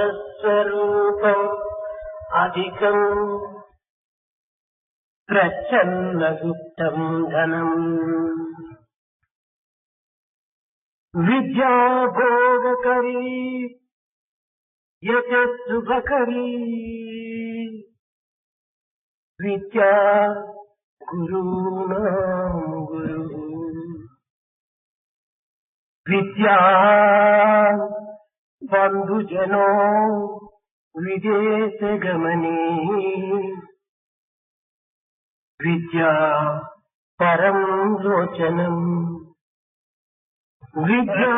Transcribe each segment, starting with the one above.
విద్యానామనరస్వరూపం అధికం ప్రచ్ఛన్నగుప్తం ధనం. విద్యాభోగకరీ యశస్సుభకరీ విద్యా గురూణాం గురు. విద్యా బంధుజనో విదేశగమనే విద్యా పరం లోచనం. విద్యా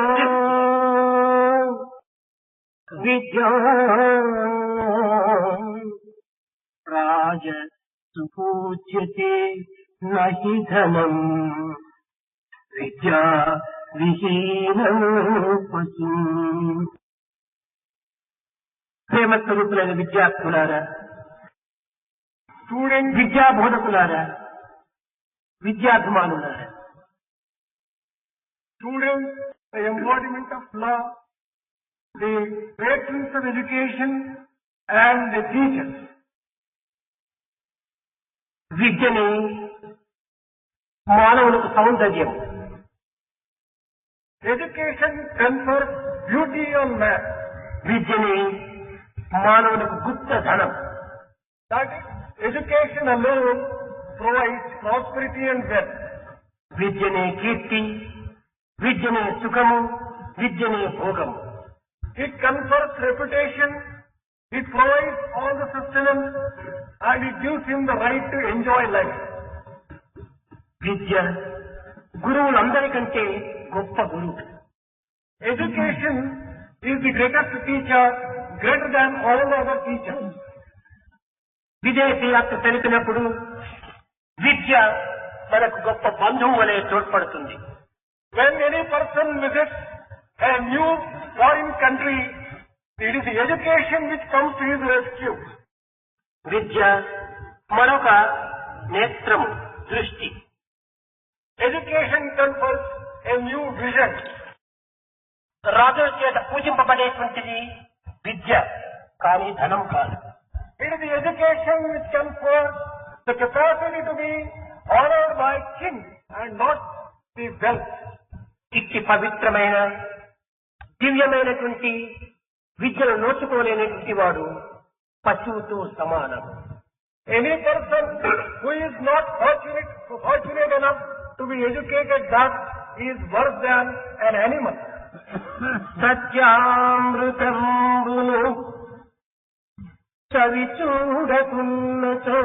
విద్యా రాజ సుపూజ్యతే నహి ధనం. విద్యా విహీనం పశు. ప్రేమ స్వరూపులైన విద్యార్థులారా, స్టూడెంట్ విద్యా బోధకులారా, విద్యాభిమానులారా, students, the embodiment of law, the patrons of education and the teachers. విద్యని మానవులకు సౌందర్యం, Education confers beauty on man. విద్యని మానవులకు గుప్త ధనం. That is, education alone provides prosperity and wealth. విద్యనే కీర్తి, విద్యనే సుఖము, విద్యనే భోగము. It confers reputation, it provides all the sustenance, and it gives him the right to enjoy life. విద్య గురువులందరికంటే గొప్ప గురువు. Education is the greatest teacher, greater than all the other teachers. విదేశీ యాత్ర తెలిపినప్పుడు విద్య మనకు గొప్ప బంధువు వలె తోడ్పడుతుంది. When any person visits a new foreign country, it is the education which comes to his rescue. విద్య మరొక నేత్రము, దృష్టి. Education confers a new vision. రాజుల చేత పూజింపబడేటువంటిది విద్య, కానీ ధనం కాదు. It is the education which confers the capacity to be honored by king and not the wealth. ఇట్టి పవిత్రమైన దివ్యమైనటువంటి విద్యను నోచుకోలేనటువంటి వాడు పశువుతో సమానం. Any person who is not fortunate enough to be educated thus is worse than an animal. సత్యామృతంబును చవి చూడకున్నచో,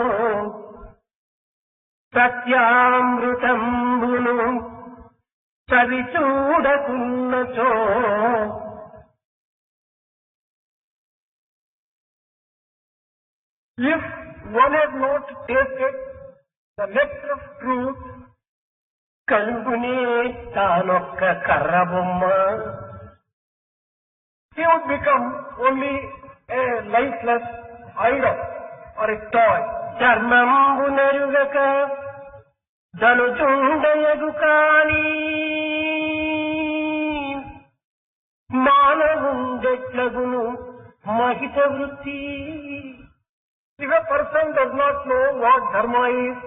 సత్యామృతంబును చవి చూడకున్నచో, If one has not tasted the nectar of truth, కలుగునే తానొక్క కర్రబొమ్మ. he would become only a lifeless idol or a toy. ధర్మంబు నెరుగక ధనుజుండయగు కాని మానవుండెట్లగును మహిత వృత్తి. If a person does not know what dharma is,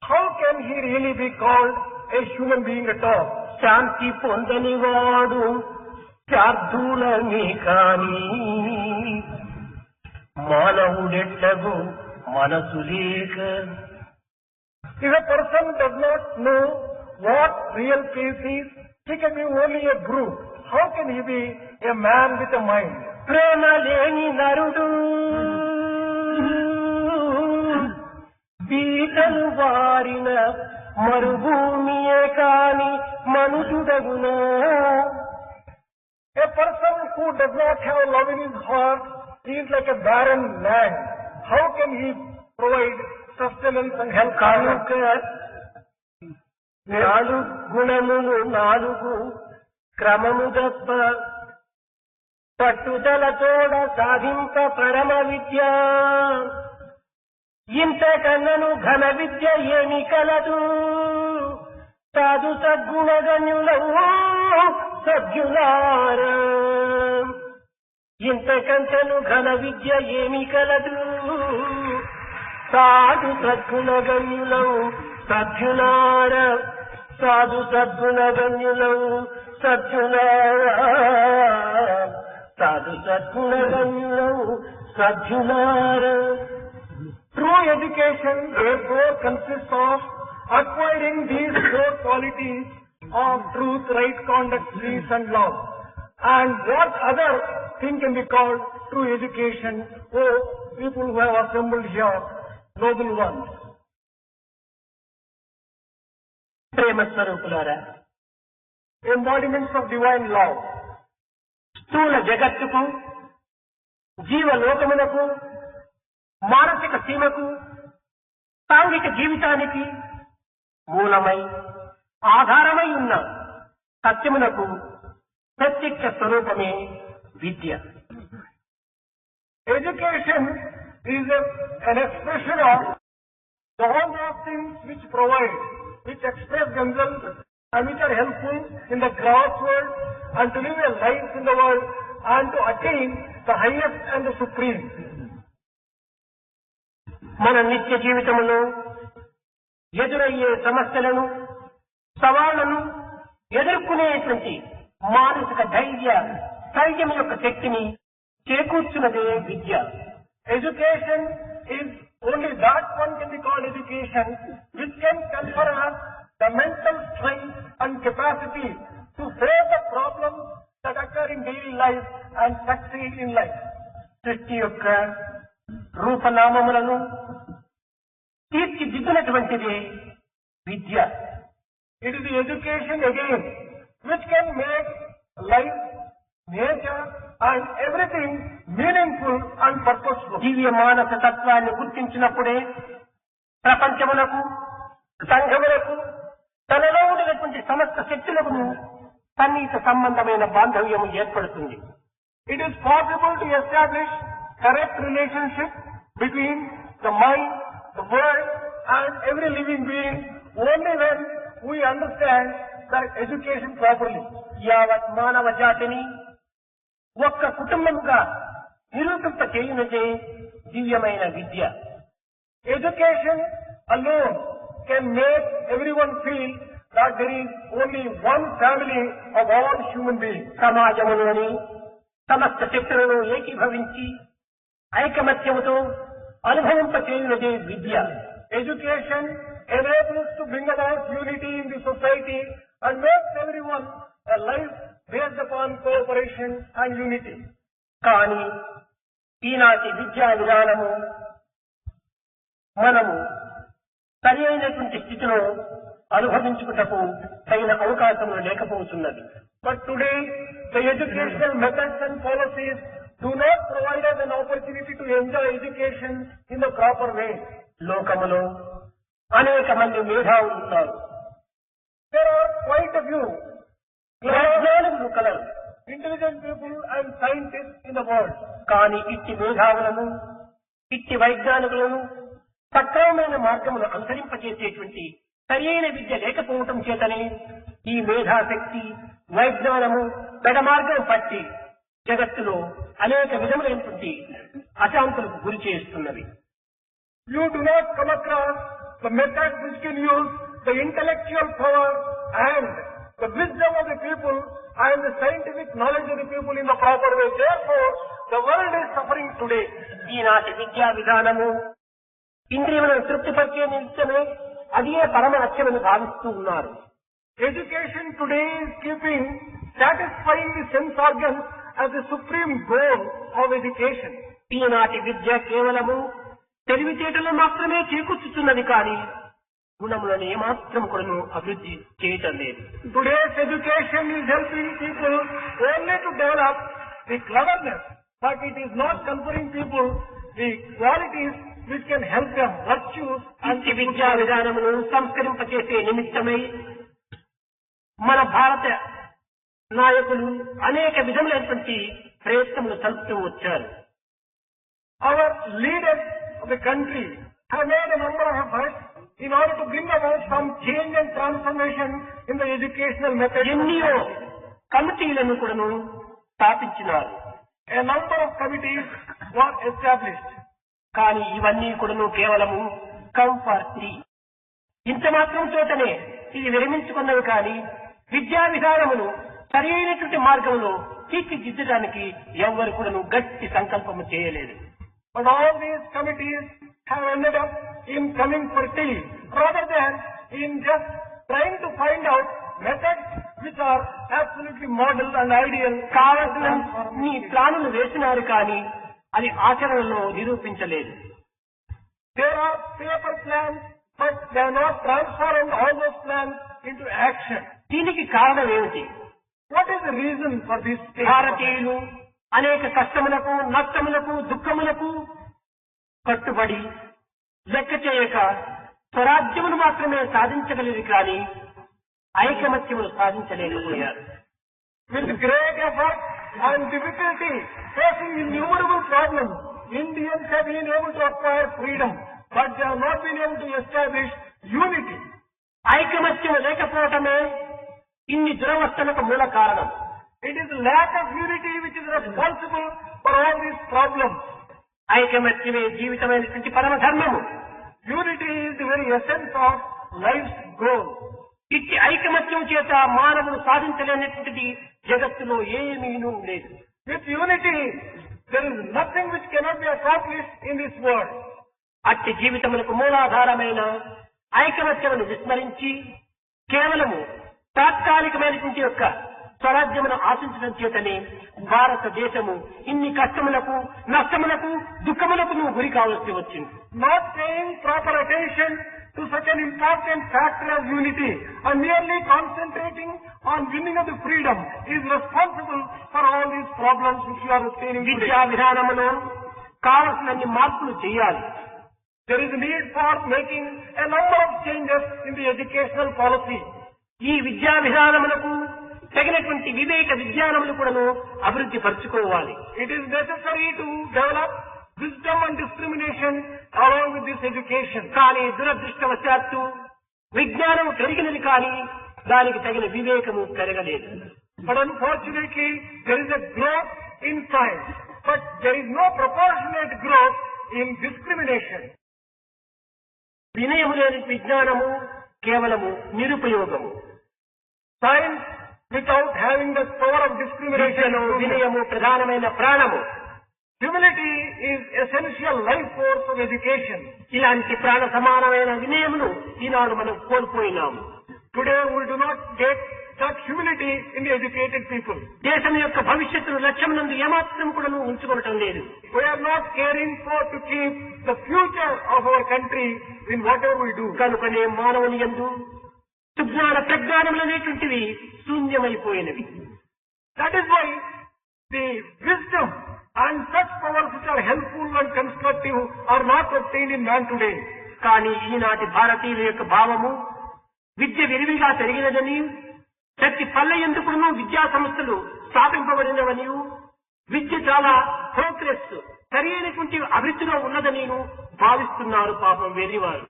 how can he really be called a human being at all? శాంతి పొందని వాడు శార్దూలమే కాని మానవుడెట్లగు మనసు లేక. If a person does not know what real peace is, he can be only a brute. How can he be a man with a mind? ప్రేమ లేని నరుడు బీటలు వారిన మరుభూమియే కాని మనుషుడగునా. A person who does not have love in his heart is like a barren land. How can he provide sustenance and help? కనుక నాలుగు గుణములు నాలుగు క్రమము గొప్ప పట్టుదల తోడ సాధింప పరమ విద్య. ఇంతకన్నను ఘన విద్య ఏమి కలదు. సాధు సద్గుణగణ్యులవు సభ్యులారా. ఇంతకంటను ఘన విద్య ఏమి కలదు సాధు సద్గుణగమ్యులవు సభ్యులార సాధు సద్గుణగమ్యులవు సభ్యులార సాధు సద్గుణగమ్యులవు సభ్యులార. True education therefore consists of acquiring these four qualities of truth, right conduct, peace and love. And what other thing can be called true education? Oh, people who have assembled here, noble ones. ప్రేమ స్వరూపులారా, Embodiments of divine love. స్థూల జగత్తుకు, జీవలోకమునకు, మానసిక సీమకు, సాంఘిక జీవితానికి మూలమై ఆధారమై ఉన్న సత్యమునకు ప్రత్యక్ష స్వరూపమే విద్య. Education is an expression of all those things which provide, which express themselves and which are helpful in the gross world and to live a life in the world and to attain the highest and the supreme. మన నిత్య జీవితంలో ఎదురయ్యే సమస్యలను, సవాళ్లను ఎదుర్కొనేటువంటి మానసిక ధైర్య స్థైర్యం యొక్క శక్తిని చేకూర్చున్నదే విద్య. Education is only that one can be called education which can confer us the mental strength and capacity to face the problems that occur in daily life and succeed in life. సృష్టి యొక్క రూపనామములను తీర్చిదిద్దినటువంటిదే విద్య. It is the education again which can make life, nature and everything meaningful and purposeful. దివ్య మానస తత్వాన్ని గుర్తించినప్పుడే ప్రపంచములకు, సంఘములకు, తనలో ఉండినటువంటి సమస్త శక్తులకు సన్నిహిత సంబంధమైన బాంధవ్యము ఏర్పడుతుంది. It is possible to establish correct relationship between the mind, the world and every living being only when we understand that education properly. యావత్ మానవ జాతిని ఒక్క కుటుంబంగా నిరూపింప చేయునదే దివ్యమైన విద్య. Education alone can make everyone feel that there is only one family of all human beings. సమాజములోని సమస్త శక్తులను ఏకీభవించి ఐకమత్యముతో అనుభవింప చేయునదే విద్య. Education enables to bring about unity in the society and makes everyone a life based upon cooperation and unity. కానీ ఈనాటి విద్యా విధానము మనము సరి అయినటువంటి స్థితిలో అనుభవించుటకు తగిన అవకాశములు లేకపోతున్నది. But today, the educational methods and policies do not provide us an opportunity to enjoy education in the proper way. లోకములో అనేక మంది మేధావులు ఉన్నారు. There are quite a few విజ్ఞానులు కలరు. intelligent people and scientists in the world. కానీ ఇట్టి మేధావులను, ఇట్టి వైజ్ఞానికులను సక్రమమైన మార్గమును అనుసరింపజేసేటువంటి సరియైన విద్య లేకపోవటం చేతనే ఈ మేధాశక్తి, వైజ్ఞానము పెడమార్గం పట్టి జగత్తులో అనేక విధములైనటువంటి అశాంతులకు గురి చేస్తున్నవి. You do not come across the methods which can use the intellectual power and the wisdom of the people and the scientific knowledge of the people in the proper way. Therefore, the world is suffering today. ఈనాటి విద్యా విధానము ఇంద్రియములను తృప్తిపరిచే నిమిత్తమే అదే పరమ లక్ష్యమని భావిస్తూ ఉన్నారు. Education today is keeping satisfying the sense organs as the supreme goal of education. ఈనాటి విద్య కేవలము తెలివితేటలు మాత్రమే చేకూర్చుతున్నది కానీ గుణములను ఏమాత్రం కూడా అభివృద్ధి చేయటం లేదు. Today's education is helping people only to develop the cleverness, but it is not conferring people the qualities which can help them, virtues and ఈ విద్యా విధానమును సంస్కరింపచేసే నిమిత్తమై మన భారత నాయకులు అనేక విధములైనటువంటి ప్రయత్నములు సలుపుతూ వచ్చారు. Our leaders of the country have made a number of efforts in order to bring about some change and transformation in the educational method. ఎన్నో కమిటీలను కూడాను స్థాపించినారు. a number of committees were established. కానీ ఇవన్నీ కూడాను కేవలము కంఫర్టీ ఇంత మాత్రం చోటనే ఇది విరమించుకున్నవి కానీ విద్యా విధానమును సరైనటువంటి మార్గంలో తీర్చిదిద్దడానికి ఎవ్వరు కూడాను గట్టి సంకల్పము చేయలేదు. But all these committees have ended up in coming for tea rather than in just trying to find out methods which are absolutely model and ideal. కావలసిన నీ ప్లానులు వేసినారు కానీ అది ఆచరణలో నిరూపించలేదు. There are paper plans, but they are not transformed all those plans into action. దీనికి కారణం ఏమిటి? What is the reason for this? భారతీయులు అనేక కష్టములకు నష్టములకు దుఃఖములకు కట్టుబడి లెక్క చేయక స్వరాజ్యమును మాత్రమే సాధించగలిగి కానీ ఐకమత్యమును సాధించలేకపోయారు. With great effort and difficulty, facing innumerable problems, Indians have been able to acquire freedom, but they have not been able to establish unity. ఐకమత్యము లేకపోవటమే ఇన్ని దురవస్థలకు మూల కారణం. It is lack of unity which is responsible for all these problems. ఐకమత్యమే జీవితమైనటువంటి పరమధర్మము. Unity is the very essence of life's goal. ఇట్టి ఐకమత్యం చేత మానవుడు సాధించలేనటువంటిది జగత్తులో ఏమీనూ లేదు. With unity, there is nothing which cannot be accomplished in this world. అట్టి జీవితములకు మూలాధారమైన ఐకమత్యమును విస్మరించి కేవలము తాత్కాలికమైనటువంటి యొక్క స్వరాజ్యమును ఆశించడం చేతనే భారతదేశము ఇన్ని కష్టములకు నష్టములకు దుఃఖములకు గురి కావలసి వచ్చింది. Not paying proper attention to such an important factor as unity and merely concentrating on winning of the freedom is responsible for all these problems which you are obtaining today. విద్యా విధానములో కావలసినన్ని మార్పులు చేయాలి. There is a need for making a number of changes in the educational policy. ఈ విద్యా విధానములకు తగినటువంటి వివేక విజ్ఞానములు కూడాను అభివృద్ధి పరచుకోవాలి. It is necessary to develop wisdom and discrimination along with this education. కానీ దురదృష్టవశాత్తు విజ్ఞానం పెరిగినది కానీ దానికి తగిన వివేకము పెరగలేదు. But unfortunately, there is a growth in science, but there is no proportionate growth in discrimination. వినయము లేని విజ్ఞానము కేవలము నిరుపయోగము. Science without having the power of discrimination. వినయము ప్రధానమైన ప్రాణము. Humility is essential life force of education. ఇలాంటి ప్రాణ సమానమైన వినయమును ఈనాడు మనం కోల్పోయినాము. Today we do not get that humility in the educated people. దేశం యొక్క భవిష్యత్తును లక్ష్యమునందు ఏమాత్రం కూడా ఉంచుకోవటం లేదు. We are not caring for to keep the future of our country in whatever we do. కనుకనే మానవుని యందు సుజ్ఞాన ప్రజ్ఞానములు అనేటువంటివి శూన్యమైపోయినవి. That is why the wisdom and such powers which are helpful and constructive are not obtained in man today. కానీ ఈనాటి భారతీయుల యొక్క భావము విద్య విరివిగా పెరిగినదని ప్రతి పల్లె ఎందుకును విద్యా సంస్థలు స్థాపింపబడినవని విద్య చాలా ప్రోగ్రెస్ సరైనటువంటి అభివృద్ధిలో ఉన్నదని భావిస్తున్నారు పాపం వెర్రివారు.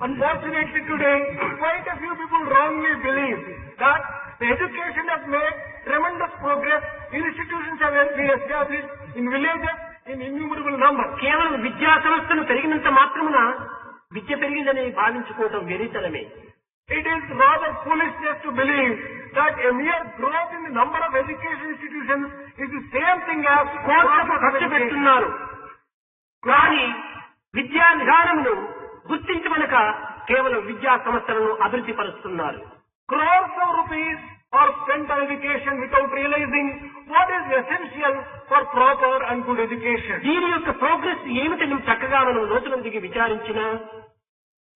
Unfortunately today, quite a few people wrongly believe that the education has made tremendous progress, institutions have been established in villages in innumerable numbers. కేవలం విద్యా సంస్థలు పెరిగినంత మాత్రమున విద్య పెరిగిందని భావించుకోవటం వెరితనమే. It is rather foolishness to believe that a mere growth in the number of education institutions is the same thing as కోట్లకు ఖర్చు పెడుతున్నారు. కానీ విద్యా విధానమును గుర్తించమనక కేవలం విద్యా సంస్థలను అభివృద్ధి పరుస్తున్నారు. Crores of rupees are spent on education without realizing what is essential for proper and good education. దీని యొక్క ప్రోగ్రెస్ ఏమిటని చక్కగా మనం లోతులకు దిగి విచారించినా,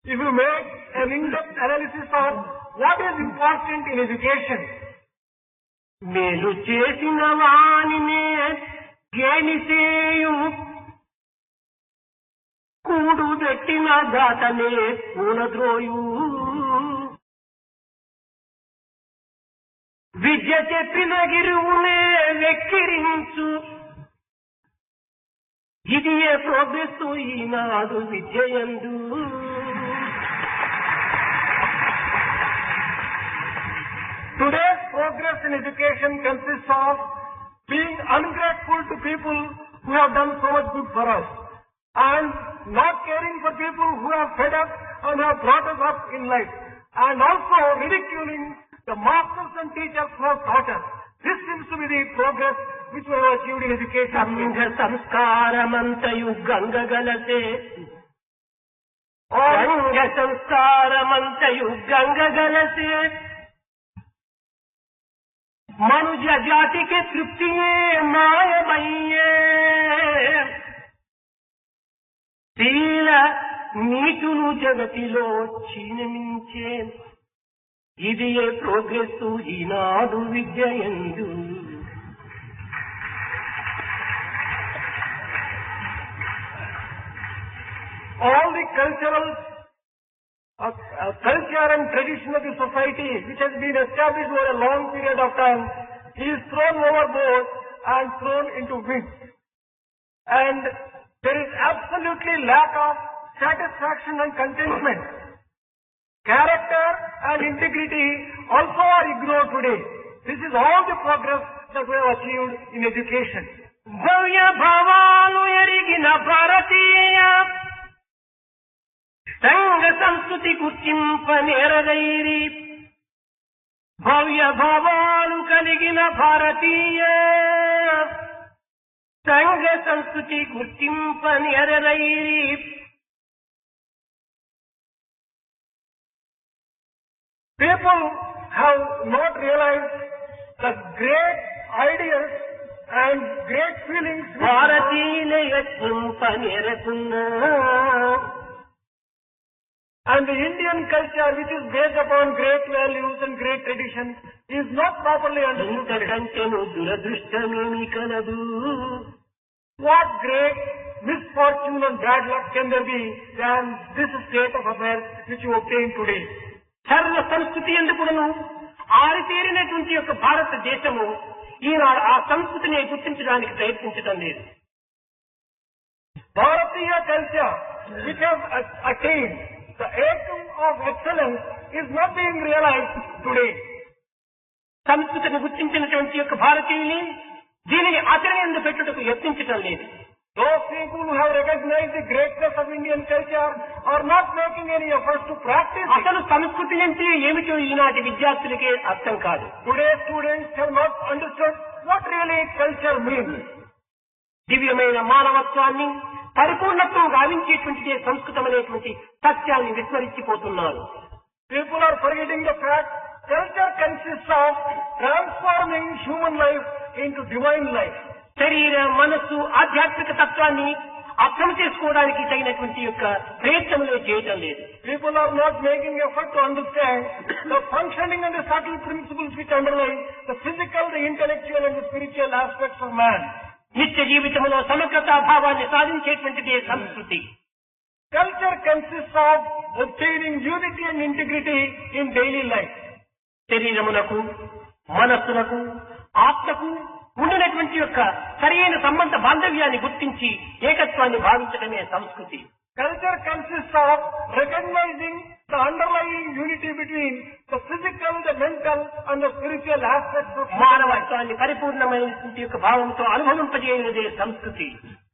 if you make an in-depth analysis of what is important in education, మేలు చేసిన వానినే గేలిసేయు కూడు పెట్టిన దాతనే కూనద్రోయు విద్య చెప్పిన గిరువునే వెక్కిరించు ఇది ఏ ప్రోగ్రెస్ ఈనాడు విద్యయందు. Today's progress in education consists of being ungrateful to people who have done so much good for us, and not caring for people who have fed us and have brought us up in life, and also ridiculing the masters and teachers who have taught us. This seems to be the progress which we have achieved in education. సంఘ సంస్కారమంతయు గంగగలసే సంఘ సంస్కారమంతయు గంగగలసే మనుజ జాతికి తృప్తియే మాయమయ్యే శీల నీతులు జగతిలో క్షీణమించే ఇది ఏ progress ఈనాడు విద్యయందు. All the culture and tradition of the society which has been established over a long period of time is thrown overboard and thrown into wind. And there is absolutely lack of satisfaction and contentment. Character and integrity also are ignored today. This is all the progress that we have achieved in education. భవ్య భావాలు ఎరిగిన భారతీయ సంఘ సంస్కృతి గుర్తింపనేరగైరి భవ్య భావాలు కలిగిన భారతీయ సంఘ సంస్కృతి గుర్తింపనేరగైరి People have not realized the great ideas and great feelings భారతీయుల యత్నింపనేరకున్నా and the Indian culture which is based upon great values and great traditions is not properly understood. ఇంతకంటేను దురదృష్టమేమి కలదు. What great misfortune and bad luck can there be than this state of affairs which you obtain today? సర్వ సంస్కృతి ఎందుకును ఆరితేరినటువంటి యొక్క భారతదేశము ఈనాడు ఆ సంస్కృతిని గుర్తించడానికి ప్రయత్నించడం లేదు. Bharatiya culture which has attained the aim of excellence is not being realized today. సంస్కృతిని గుర్తించినటువంటి యొక్క భారతీయుని దీనిని ఆచరణయందు పెట్టుటకు యత్నించడం లేదు. Those people who have recognized the greatness of Indian culture are not making any efforts to practice it. అసలు సంస్కృతి అంటే ఏమిటో ఈనాటి విద్యార్థులకే అర్థం కాదు. Today students have not understood what really culture means. దివ్యమైన మానవత్వాన్ని పరిపూర్ణత్వం గావించేటువంటిదే సంస్కృతం అనేటువంటి సత్యాన్ని విస్మరించిపోతున్నారు. People are forgetting the fact culture consists of transforming human life into divine life. శరీర మనస్సు ఆధ్యాత్మిక తత్వాన్ని అర్థం చేసుకోవడానికి తగినటువంటి యొక్క ప్రయత్నములే చేయటం లేదు. People are not making effort to understand the functioning and the subtle principles which underlie the physical, the intellectual and the spiritual aspects of man. నిత్య జీవితంలో సమగ్రతా భావాన్ని సాధించేటువంటిదే సంస్కృతి. Culture consists of obtaining unity and integrity in daily life. శరీరమునకు మనస్సులకు ఆత్మకు ఉండినటువంటి యొక్క సరైన సంబంధ బాంధవ్యాన్ని గుర్తించి ఏకత్వాన్ని భావించడమే సంస్కృతి. Culture consists of recognizing the underlying unity between the physical, the mental and the spiritual aspects of మానవత్వాన్ని పరిపూర్ణమైనటువంటి యొక్క భావంతో అనుభవింపజేయనిదే సంస్కృతి.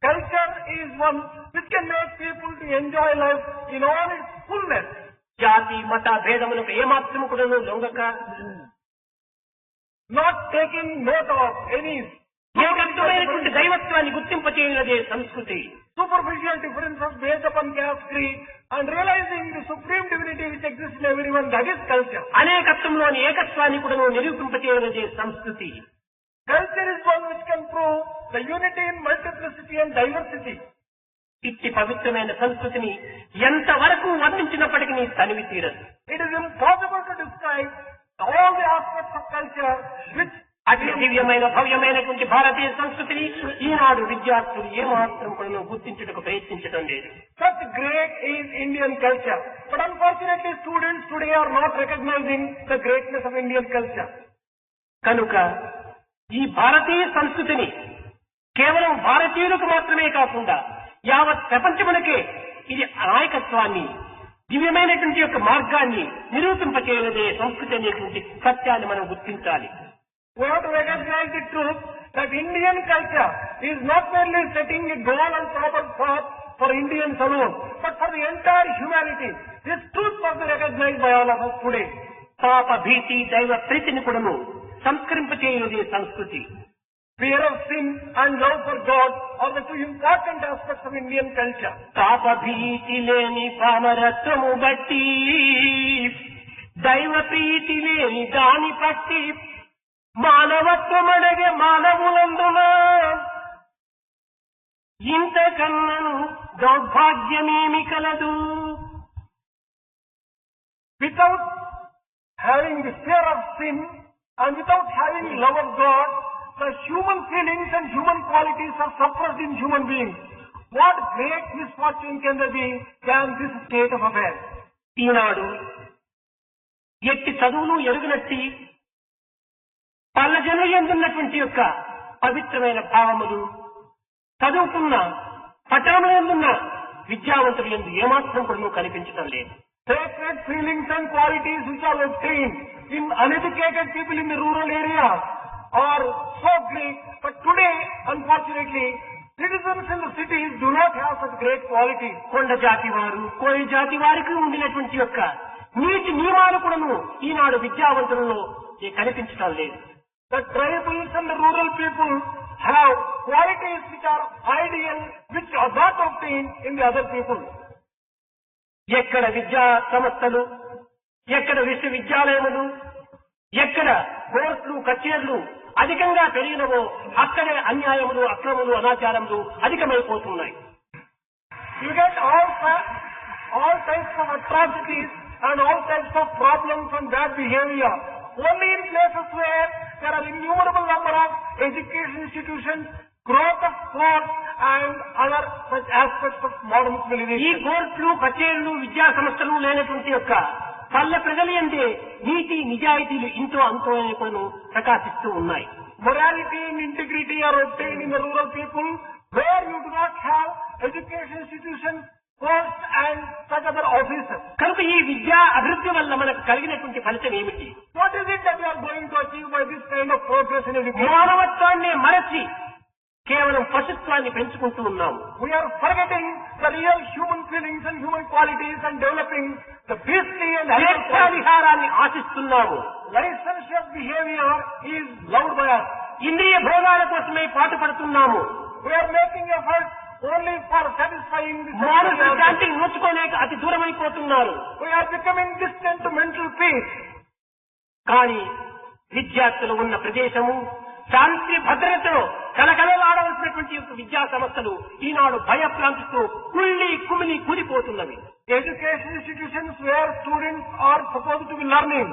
Culture is one which can make people to enjoy life in all its fullness. జాతి మత భేదములకు ఏమాత్రము కూడా లొంగక Not taking note of any ఏకత్వమైనటువంటి దైవత్వాన్ని గుర్తింపజేయనిదే సంస్కృతి. superficial differences based upon caste, creed and realizing the supreme divinity which exists in everyone, that is culture. అనేకత్వంలోని ఏకత్వాన్ని కూడా నిరూపింపజేయనిదే సంస్కృతి. Culture is one which can prove the unity in multiplicity and diversity. ఇట్టి పవిత్రమైన సంస్కృతిని ఎంతవరకు వర్ణించినప్పటికీ తనివి తీరదు. It is impossible to describe all the aspects of culture which అతి దివ్యమైన భవ్యమైనటువంటి భారతీయ సంస్కృతిని ఈనాడు విద్యార్థులు ఏమాత్రం కూడా గుర్తించుటకు ప్రయత్నించడం లేదు. such great is Indian culture. But unfortunately students today are not recognizing the greatness of Indian culture. కనుక ఈ భారతీయ సంస్కృతిని కేవలం భారతీయులకు మాత్రమే కాకుండా యావత్ ప్రపంచమునకే ఇది నాయకత్వాన్ని దివ్యమైనటువంటి యొక్క మార్గాన్ని నిరూపింపచేయనిదే సంస్కృతి అనేటువంటి సత్యాన్ని మనం గుర్తించాలి. We have to recognize the truth that Indian culture is not merely setting a goal and proper path for Indians alone, but for the entire humanity. This truth must be recognized by all of us today. పాప భీతి దైవ ప్రీతిని కూడాను సంస్కరింపచేయునది సంస్కృతి. Fear of sin and love for God are the two important aspects of Indian culture. పాప భీతి లేని పామరత్వము బట్టి దైవ ప్రీతి లేని దాని పట్టి మానవత్వమనగే మానవులందున ఇంతకన్నను దౌర్భాగ్యమేమి కలదు. Without having the fear of sin and without having love of God, the human feelings and human qualities are suppressed in human beings. What great misfortune can there be than this state of affairs? ఈనాడు ఎట్టి చదువులు ఎరుగనట్టి పల్లజన ఎందున్నటువంటి యొక్క పవిత్రమైన భావములు చదువుకున్న పట్టణంలో ఎందున్న విద్యావంతులు ఎందు ఏమాత్రం కూడా కనిపించడం లేదు. Sacred feelings and qualities which are obtained in uneducated people in the rural areas are so great, but today, unfortunately, citizens in the cities do not have such great qualities. కొండ జాతి వారు కోయి జాతి వారికి ఉండినటువంటి యొక్క నీతి నియమాలు కూడాను ఈనాడు విద్యావంతులలో కనిపించడం లేదు. The tribals and the rural people have qualities which are ideal, which are not obtained in the other people. ఎక్కడ విద్యా సంస్థలు, ఎక్కడ విశ్వవిద్యాలయములు, ఎక్కడ కోర్టులు కచేర్లు అధికంగా పెరిగినవో అక్కడే అన్యాయములు, అక్రమములు, అనాచారములు అధికమైపోతున్నాయి. You get all types of atrocities and all types of problems and bad behavior only in places where there are innumerable number of education institutions, growth of sports and other such aspects of modern ఈ civilization. కోర్టులు కచేర్లు విద్యా సంస్థలు లేనటువంటి యొక్క పల్లె ప్రజలు ఎందే నీతి నిజాయితీలు ఇంతో అంతో అనేకొని ప్రకాశిస్తూ ఉన్నాయి. Morality and integrity are obtained in the rural people where you do not have education institutions, courts and such other offices. కనుక ఈ విద్యా అభివృద్ధి వల్ల మనకు కలిగినటువంటి ఫలితం ఏమిటి? What is it that you are going to achieve by this kind of progress in education? మానవత్వాన్ని మరచి కేవలం పశుత్వాన్ని పెంచుకుంటూ ఉన్నాము. We are forgetting the real human feelings and human qualities and developing the beastly and animal qualities. స్వేచ్ఛావిహారాన్ని ఆశిస్తున్నాము. Licentious behavior is loved by us. ఇంద్రియ భోగాల కోసమే పాటుపడుతున్నాము. We are making efforts only for satisfying the మానసిక senses. శాంతిని నోచుకోలేక అతి దూరమైపోతున్నారు. We are becoming distant to mental peace. కానీ విద్యార్థులు ఉన్న ప్రదేశము శాంతి భద్రతలో కలకలలాడవలసినటువంటి యొక్క విద్యా సంస్థలు ఈనాడు భయప్రాంతితో కుమిలి కూలిపోతున్నవి. Education institutions where students are supposed to be learning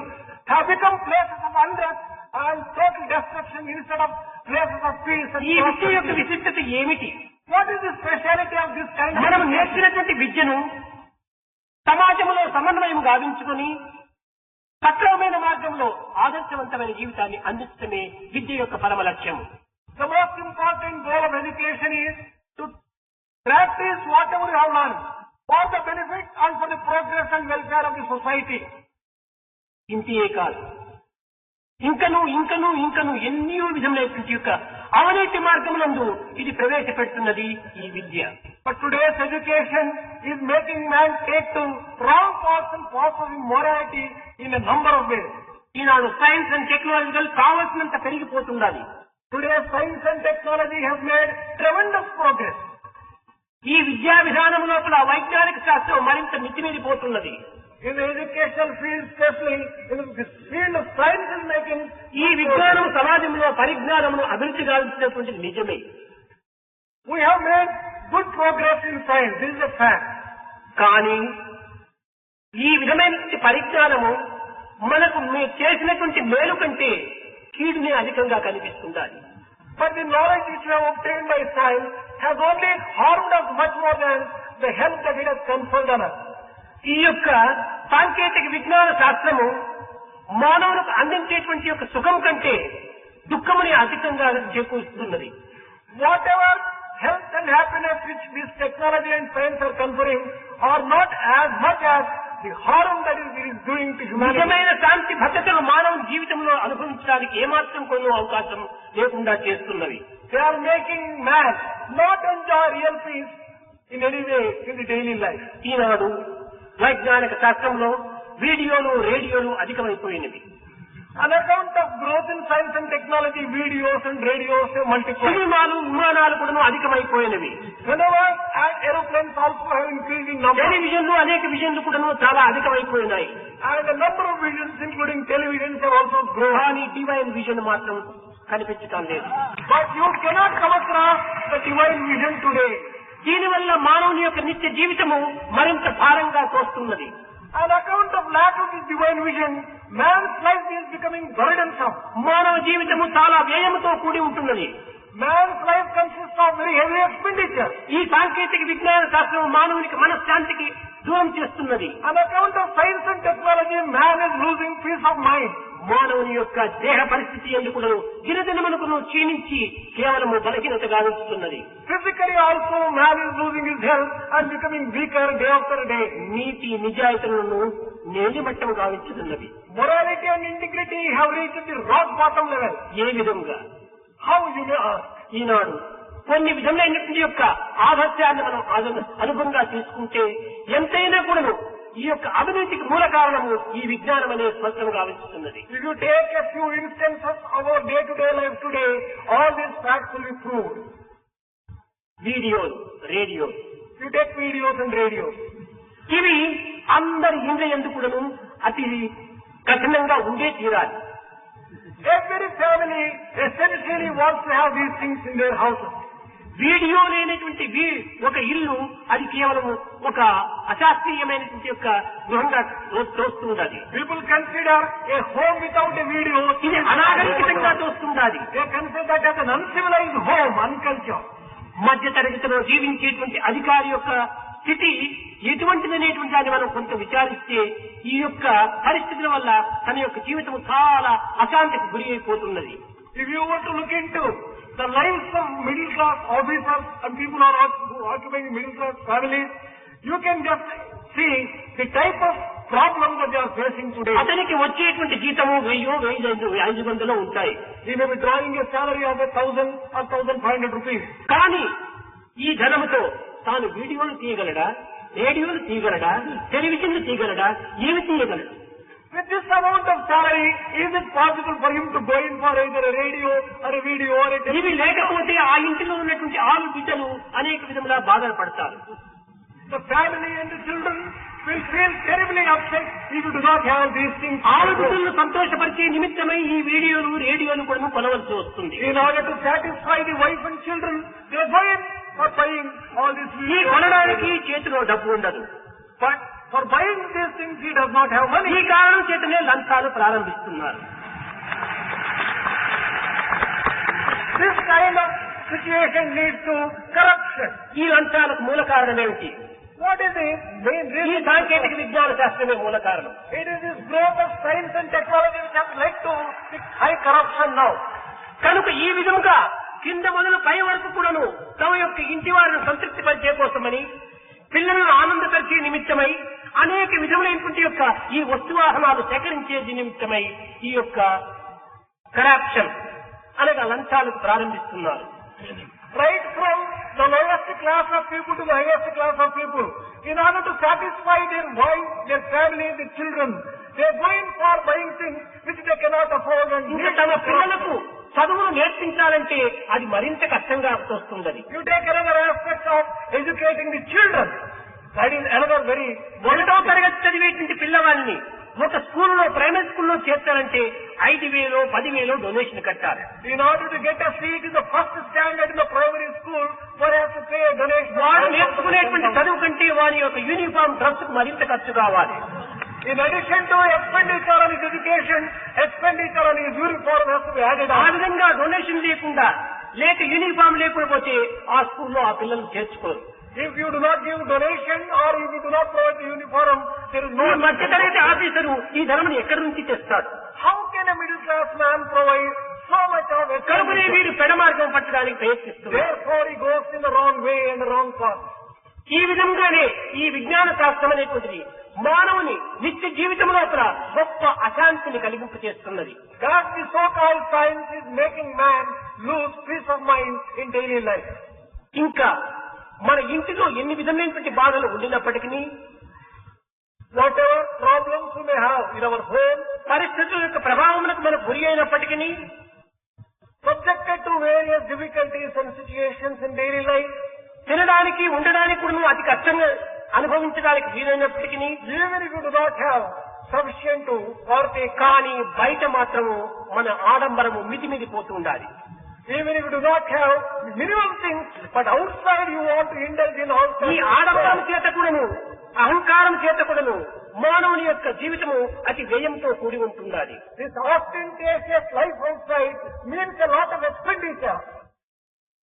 have become places of unrest and total destruction instead of places of peace and ఈ విద్య యొక్క prosperity. విశిష్టత ఏమిటి? What is the speciality of this kind of మనం education? నేర్చినటువంటి విద్యను సమాజంలో సమన్వయం గావించుకొని సక్రమమైన మార్గంలో ఆదర్శవంతమైన జీవితాన్ని అందించడమే విద్య యొక్క పరమ లక్ష్యం. The most important goal of education is to practice whatever you have learned for the benefit and for the progress and welfare of the society. ఇంతే కాదు, ఇంకను ఎన్నో విధములైనటువంటి యొక్క అవినీతి మార్గములందు ఇది ప్రవేశపెడుతున్నది ఈ విద్య. But today's education is making man take to wrong paths and paths of immorality in a number of ways. Eenadu science and టెక్నాలజీలు కావలసినంత పెరిగిపోతున్నది. Today science and technology have made tremendous progress. ఈ విద్యా విధానం లోపల వైజ్ఞానిక శాస్త్రం మరింత మితిమీరిపోతున్నది. In the educational field, especially in the field of science is making ఈ విజ్ఞానం సమాజంలో పరిజ్ఞానమును అభివృద్ధి గావించినటువంటిది నిజమే. We have made good progress in science. This is a fact. కానీ ఈ విధమైన పరిజ్ఞానము మనకు చేసినటువంటి మేలు కంటే కీడునే అధికంగా కనిపిస్తుండాలి. But the knowledge which we have obtained by science has only harmed us much more than the help that it has conferred on us. ఈ యొక్క సాంకేతిక విజ్ఞాన శాస్త్రము మానవులకు అందించేటువంటి యొక్క సుఖం కంటే దుఃఖముని అధికంగా చేకూరుస్తున్నది. Whatever health and happiness which this technology and science are conferring are not as much as the harm that it is doing to humanity. నిజమైన శాంతి భద్రతను మానవ జీవితంలో అనుభవించడానికి ఏమాత్రం కొన్ని అవకాశం లేకుండా చేస్తున్నవి. They are making man not enjoy real peace in any way in the daily life. ఈనాడు వైజ్ఞానిక శాస్త్రంలో వీడియోలు రేడియోలు అధికమైపోయినవి. On account of growth in science and technology, videos and radios have multiplied. సినిమాలు విమానాలు కూడా అధికమైపోయినవి. Cinemas and aeroplanes also have increased in number. టెలివిజన్లు అనేక విజన్లు కూడా చాలా అధికమైపోయినాయి. And the number of visions, including televisions, have also grown. కానీ divine vision మాత్రం కనిపించటం లేదు. But you cannot come across the divine vision today. దీనివల్ల మానవుని యొక్క నిత్య జీవితము మరింత భారంగా తోస్తున్నది. On account of lack of this divine vision, man's life is becoming burdensome. మానవ జీవితము చాలా వ్యయంతో కూడి ఉంటున్నది. Man's life consists of very heavy expenditure. ఈ సాంకేతిక విజ్ఞాన శాస్త్రం మానవునికి మనశ్శాంతికి దూరం చేస్తున్నది. On account of science and technology, man is losing peace of mind. మానవుని యొక్క దేహ పరిస్థితి ఎందుకు దినదినమునకు క్షీణించి కేవలము బలహీనతగా ఉంచుతున్నది. Physically also, man is losing his health and becoming weaker day after day. NITI నిజాయితీలను నేలిమట్టము గావించుతున్నది. Morality and integrity have reached the rock bottom level. ఏ విధంగా? How you may ask? ఈనాడు కొన్ని విధములైనటువంటి యొక్క ఆదర్శాన్ని మనం అనుభవంగా తీసుకుంటే ఎంతైనా కూడాను ఈ యొక్క అవినీతికి మూల కారణము ఈ విజ్ఞానం అనే స్పష్టంగా గావిస్తున్నది. If you take a few instances of our day-to-day life today, all these facts will be proved. వీడియోలు, రేడియోలు. You take videos and radios. ఇవి అందరి ఇండ్ల యందు కూడాను అతి కఠినంగా ఉండే తీరాలి. Every family essentially wants to have these things in their houses. Video లేనటువంటి ఒక ఇల్లు అది కేవలం ఒక అశాస్త్రీయమైనటువంటి యొక్క గృహంగా తోస్తుండాలి. People consider a home without a video. ఇది అనాగరికంగా తోస్తుండాలి. They consider that as an uncivilized home, uncultured. మధ్య తరగతిలో జీవించేటువంటి అధికారి యొక్క స్థితి ఎటువంటిదనేటువంటి దాన్ని మనం కొంత విచారిస్తే ఈ యొక్క పరిస్థితుల వల్ల తన యొక్క జీవితం చాలా అశాంతికి గురి అయిపోతున్నది. If you want to look into the lives of middle class officers and people who are occupying middle class families, you can just see the type of problems that they are facing today. అతనికి వచ్చేటువంటి జీతము 1000-1500 ఉంటాయి. He may be drawing a salary of 1,000 or 1,500 rupees. కానీ ఈ ధనముతో తాను వీడియోలు తీయగలడా, రేడియోలు తీయగలడా, టెలివిజన్లు తీయగలడా, ఏమి తీయగలడు? With this amount of salary, is it possible for him to go in for either a radio or a video or a television? ఇవి లేకపోతే ఆ ఇంటిలో ఉన్నటువంటి 6 బిడ్డలు అనేక విధములా బాధలు పడతారు. The family and the children will feel terribly upset if you do not have these things. 6 బిడ్డలను సంతోషపరిచే నిమిత్తమై ఈ వీడియోలు, రేడియోలు కూడా కొనవలసి వస్తుంది. In order to satisfy the wife and children, they go in for buying all these ఈ videos. కొనడానికి చేతిలో డబ్బు ఉండదు. But for buying these things, he does not have money. ఈ కారణం చేతనే లంచాలు ప్రారంభిస్తున్నారు. This kind of situation leads to corruption. ఈ లంచాలకు మూల కారణం ఏమిటి? What is the main ఈ reason? సాంకేతిక విజ్ఞాన శాస్త్రమే మూల కారణం. It is this growth of science and technology which has led to the high corruption now. కనుక ఈ విధంగా కింద మొదలు పై వరకు కూడాను తమ యొక్క ఇంటి వారిని సంతృప్తి పరిచే కోసమని, పిల్లలను ఆనందపరిచే నిమిత్తమై అనేక విధములైనటువంటి యొక్క ఈ వస్తువాహనాలు సేకరించే నిమిత్తమై ఈ యొక్క కరప్షన్ అనగా లంచాలకు ప్రారంభిస్తున్నారు. Right from the lowest class of people to the highest class of people, in order to satisfy their wife, their family, their children, they are going for buying things which they cannot afford and ఇంకా తమ పిల్లలకు చదువును నేర్పించాలంటే అది మరింత కష్టంగా వస్తుంది. You take another aspect of educating the children. That is another very 1వ తరగతి చదివేటువంటి పిల్లవాడిని ఒక స్కూల్లో, ప్రైమరీ స్కూల్లో చేర్చాలంటే 5,000, 10,000 డొనేషన్ కట్టాలి. In order to get a seat in the first standard in the primary school, one has to pay a donation. వాడు నేర్చుకునేటువంటి చదువు కంటే వారి యొక్క యూనిఫామ్ డ్రెస్ కు మరింత ఖర్చు కావాలి. In addition to expenditure on his education, expenditure on his uniform has to be added ఆ on. విధంగా డొనేషన్ లేకుండా, లేక యూనిఫామ్ లేకపోతే ఆ స్కూల్లో ఆ పిల్లలు చేర్చుకోరు. If you do not give donation or if you do not provide the uniform, there is no. మధ్యతరగతి ఆఫీసరు ఈ ధనమును ఎక్కడి నుంచి తెస్తాడు? How can a middle class man provide so much of కనుకనే expenditure? వీరు పెడ మార్గం పట్టడానికి ప్రయత్నిస్తున్నారు. Therefore he goes in the wrong way and the wrong path. ఈ విధంగానే ఈ విజ్ఞాన శాస్త్రం అనేటువంటిది మానవుని నిత్య జీవితం లోపల గొప్ప అశాంతిని కలిగింపు చేస్తున్నది. That the so-called science is making man lose peace of mind in daily life. ఇంకా మన ఇంటిలో ఎన్ని విధమైనటువంటి బాధలు ఉండినప్పటికీ, Whatever problems we may have in our home, పరిస్థితుల యొక్క ప్రభావములకు మనం గురి అయినప్పటికీ, subjected to various difficulties and situations in daily life, తినడానికి ఉండడానికి కూడా నువ్వు అతి కష్టంగా అనుభవించడానికి వీలైనప్పటికీ, even if you do not have sufficient to partake, కానీ బయట మాత్రము మన ఆడంబరము మితిమిదిపోతూ ఉండాలి. even if you do not have minimum things, but outside you want to indulge in all ఈ sorts of ఆడంబరం things. చేత కూడాను, అహంకారం చేత కూడాను మానవుని యొక్క జీవితము అతి వ్యయంతో కూడి ఉంటుండాలి. This ostentatious life outside means a lot of expenditure.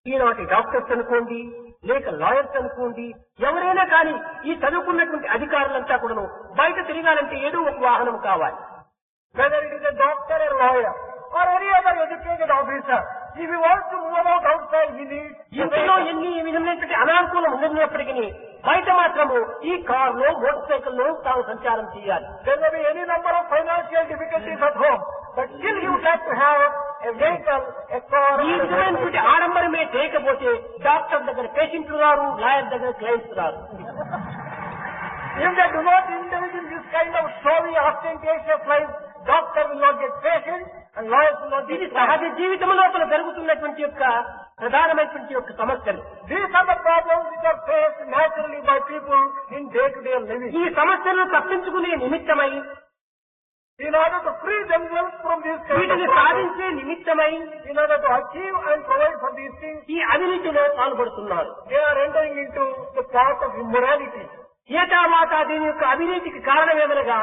ఈనాటి డాక్టర్స్ అనుకోండి, లేక లాయర్స్ అనుకోండి, ఎవరైనా కానీ ఈ చదువుకున్నటువంటి అధికారులంతా కూడాను బయట తిరగాలంటే ఏదో ఒక వాహనం కావాలి. Whether it is a doctor or lawyer or any other educated officer, if he wants to move about outside, he needs a ఇంట్లో vehicle. ఎన్ని విధమైనటువంటి అనానుకూలం ఉన్నప్పటికీ బయట మాత్రము ఈ కార్లో, మోటార్ సైకిల్లో తాను సంచారం చేయాలి. There may be any number of financial difficulties at home, but still he would like to have a vehicle, a car. ఈ or a విధమైనటువంటి motorcycle. ఆడంబరమే చేయకపోతే డాక్టర్ దగ్గర పేషెంట్లు రారు, లాయర్ దగ్గర క్లయింట్స్ రారు. If they do not indulge in this kind of showy, ostentatious life, doctor will not get patients and lawyers will not ఇది get సహజ clients. జీవితం లోపల జరుగుతున్నటువంటి యొక్క ప్రధానమైనటువంటి యొక్క సమస్యలు. These are the problems which are faced naturally by people in day-to-day living. ఈ సమస్యలను తప్పించుకునే నిమిత్తమై, In order to free themselves from these kind of వీటిని problems, సాధించే నిమిత్తమై in order to achieve and provide for these things, ఈ అవినీతిలో పాల్పడుతున్నారు. they are entering into the path of immorality. ఏటావాత దీని యొక్క అవినీతికి కారణమేమనగా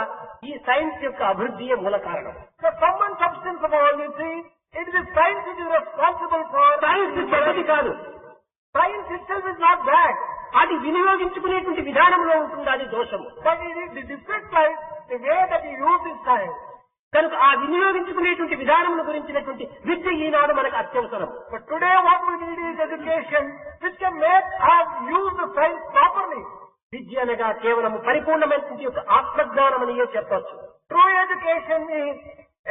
ఈ సైన్స్ యొక్క అభివృద్ధియే మూల కారణం. The sum and substance of all these things, it is science which is responsible for science చెడ్డది కాదు, Science itself is not bad, అది వినియోగించుకునేటువంటి విధానంలో ఉంటుంది అది దోషము. but it is the defect lies the way that you use this science. కనుక ఆ వినియోగించుకునేటువంటి విధానముల గురించినటువంటి విద్య ఈనాడు మనకు అత్యవసరం. But today what we need is education which can make us use the science properly. విద్య అనగా కేవలం పరిపూర్ణమైనటువంటి యొక్క ఆత్మజ్ఞానం అని చెప్పవచ్చు. True education is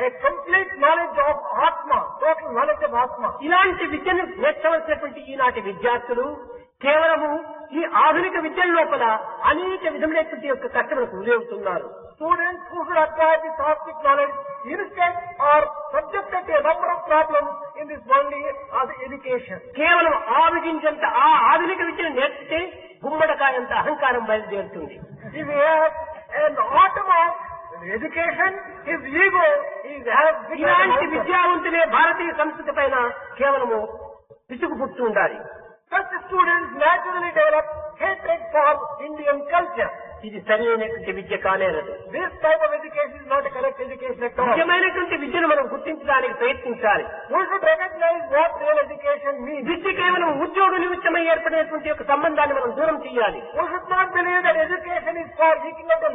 a complete knowledge of Atma, total knowledge of Atma. ఇలాంటి విద్యను నేర్చవలసినటువంటి ఈనాటి విద్యార్థులు కేవలము ఈ ఆధునిక విద్యల లోపల అనేక విధములైనటువంటి యొక్క కష్టములకు గురవుతున్నారు. Students who should acquire this Atmic knowledge instead are subjected to a number of problems in this worldly education. కేవలం ఆవిగించంత ఆ ఆధునిక విద్యను నేర్పితే గుమ్మడకాయంత అహంకారం బయలుదేరుతుంది. If he has an atom of education, his ego has become ఇలాంటి an విద్యావంతులే భారతీయ సంస్కృతి పైన కేవలము విసుగు పుట్టు ఉండాలి. Such students naturally develop hatred for Indian culture. ఇది సరైనటువంటి విద్య కానేరదు. This type of education is not a correct education at all. నిజమైనటువంటి విద్యను మనం గుర్తించడానికి ప్రయత్నించాలి. We should recognize what real education means. విద్య కేవలం ఉద్యోగ నిమిత్తమై ఏర్పడినటువంటి యొక్క సంబంధాన్ని మనం దూరం చేయాలి. We should not believe that education is for eking out a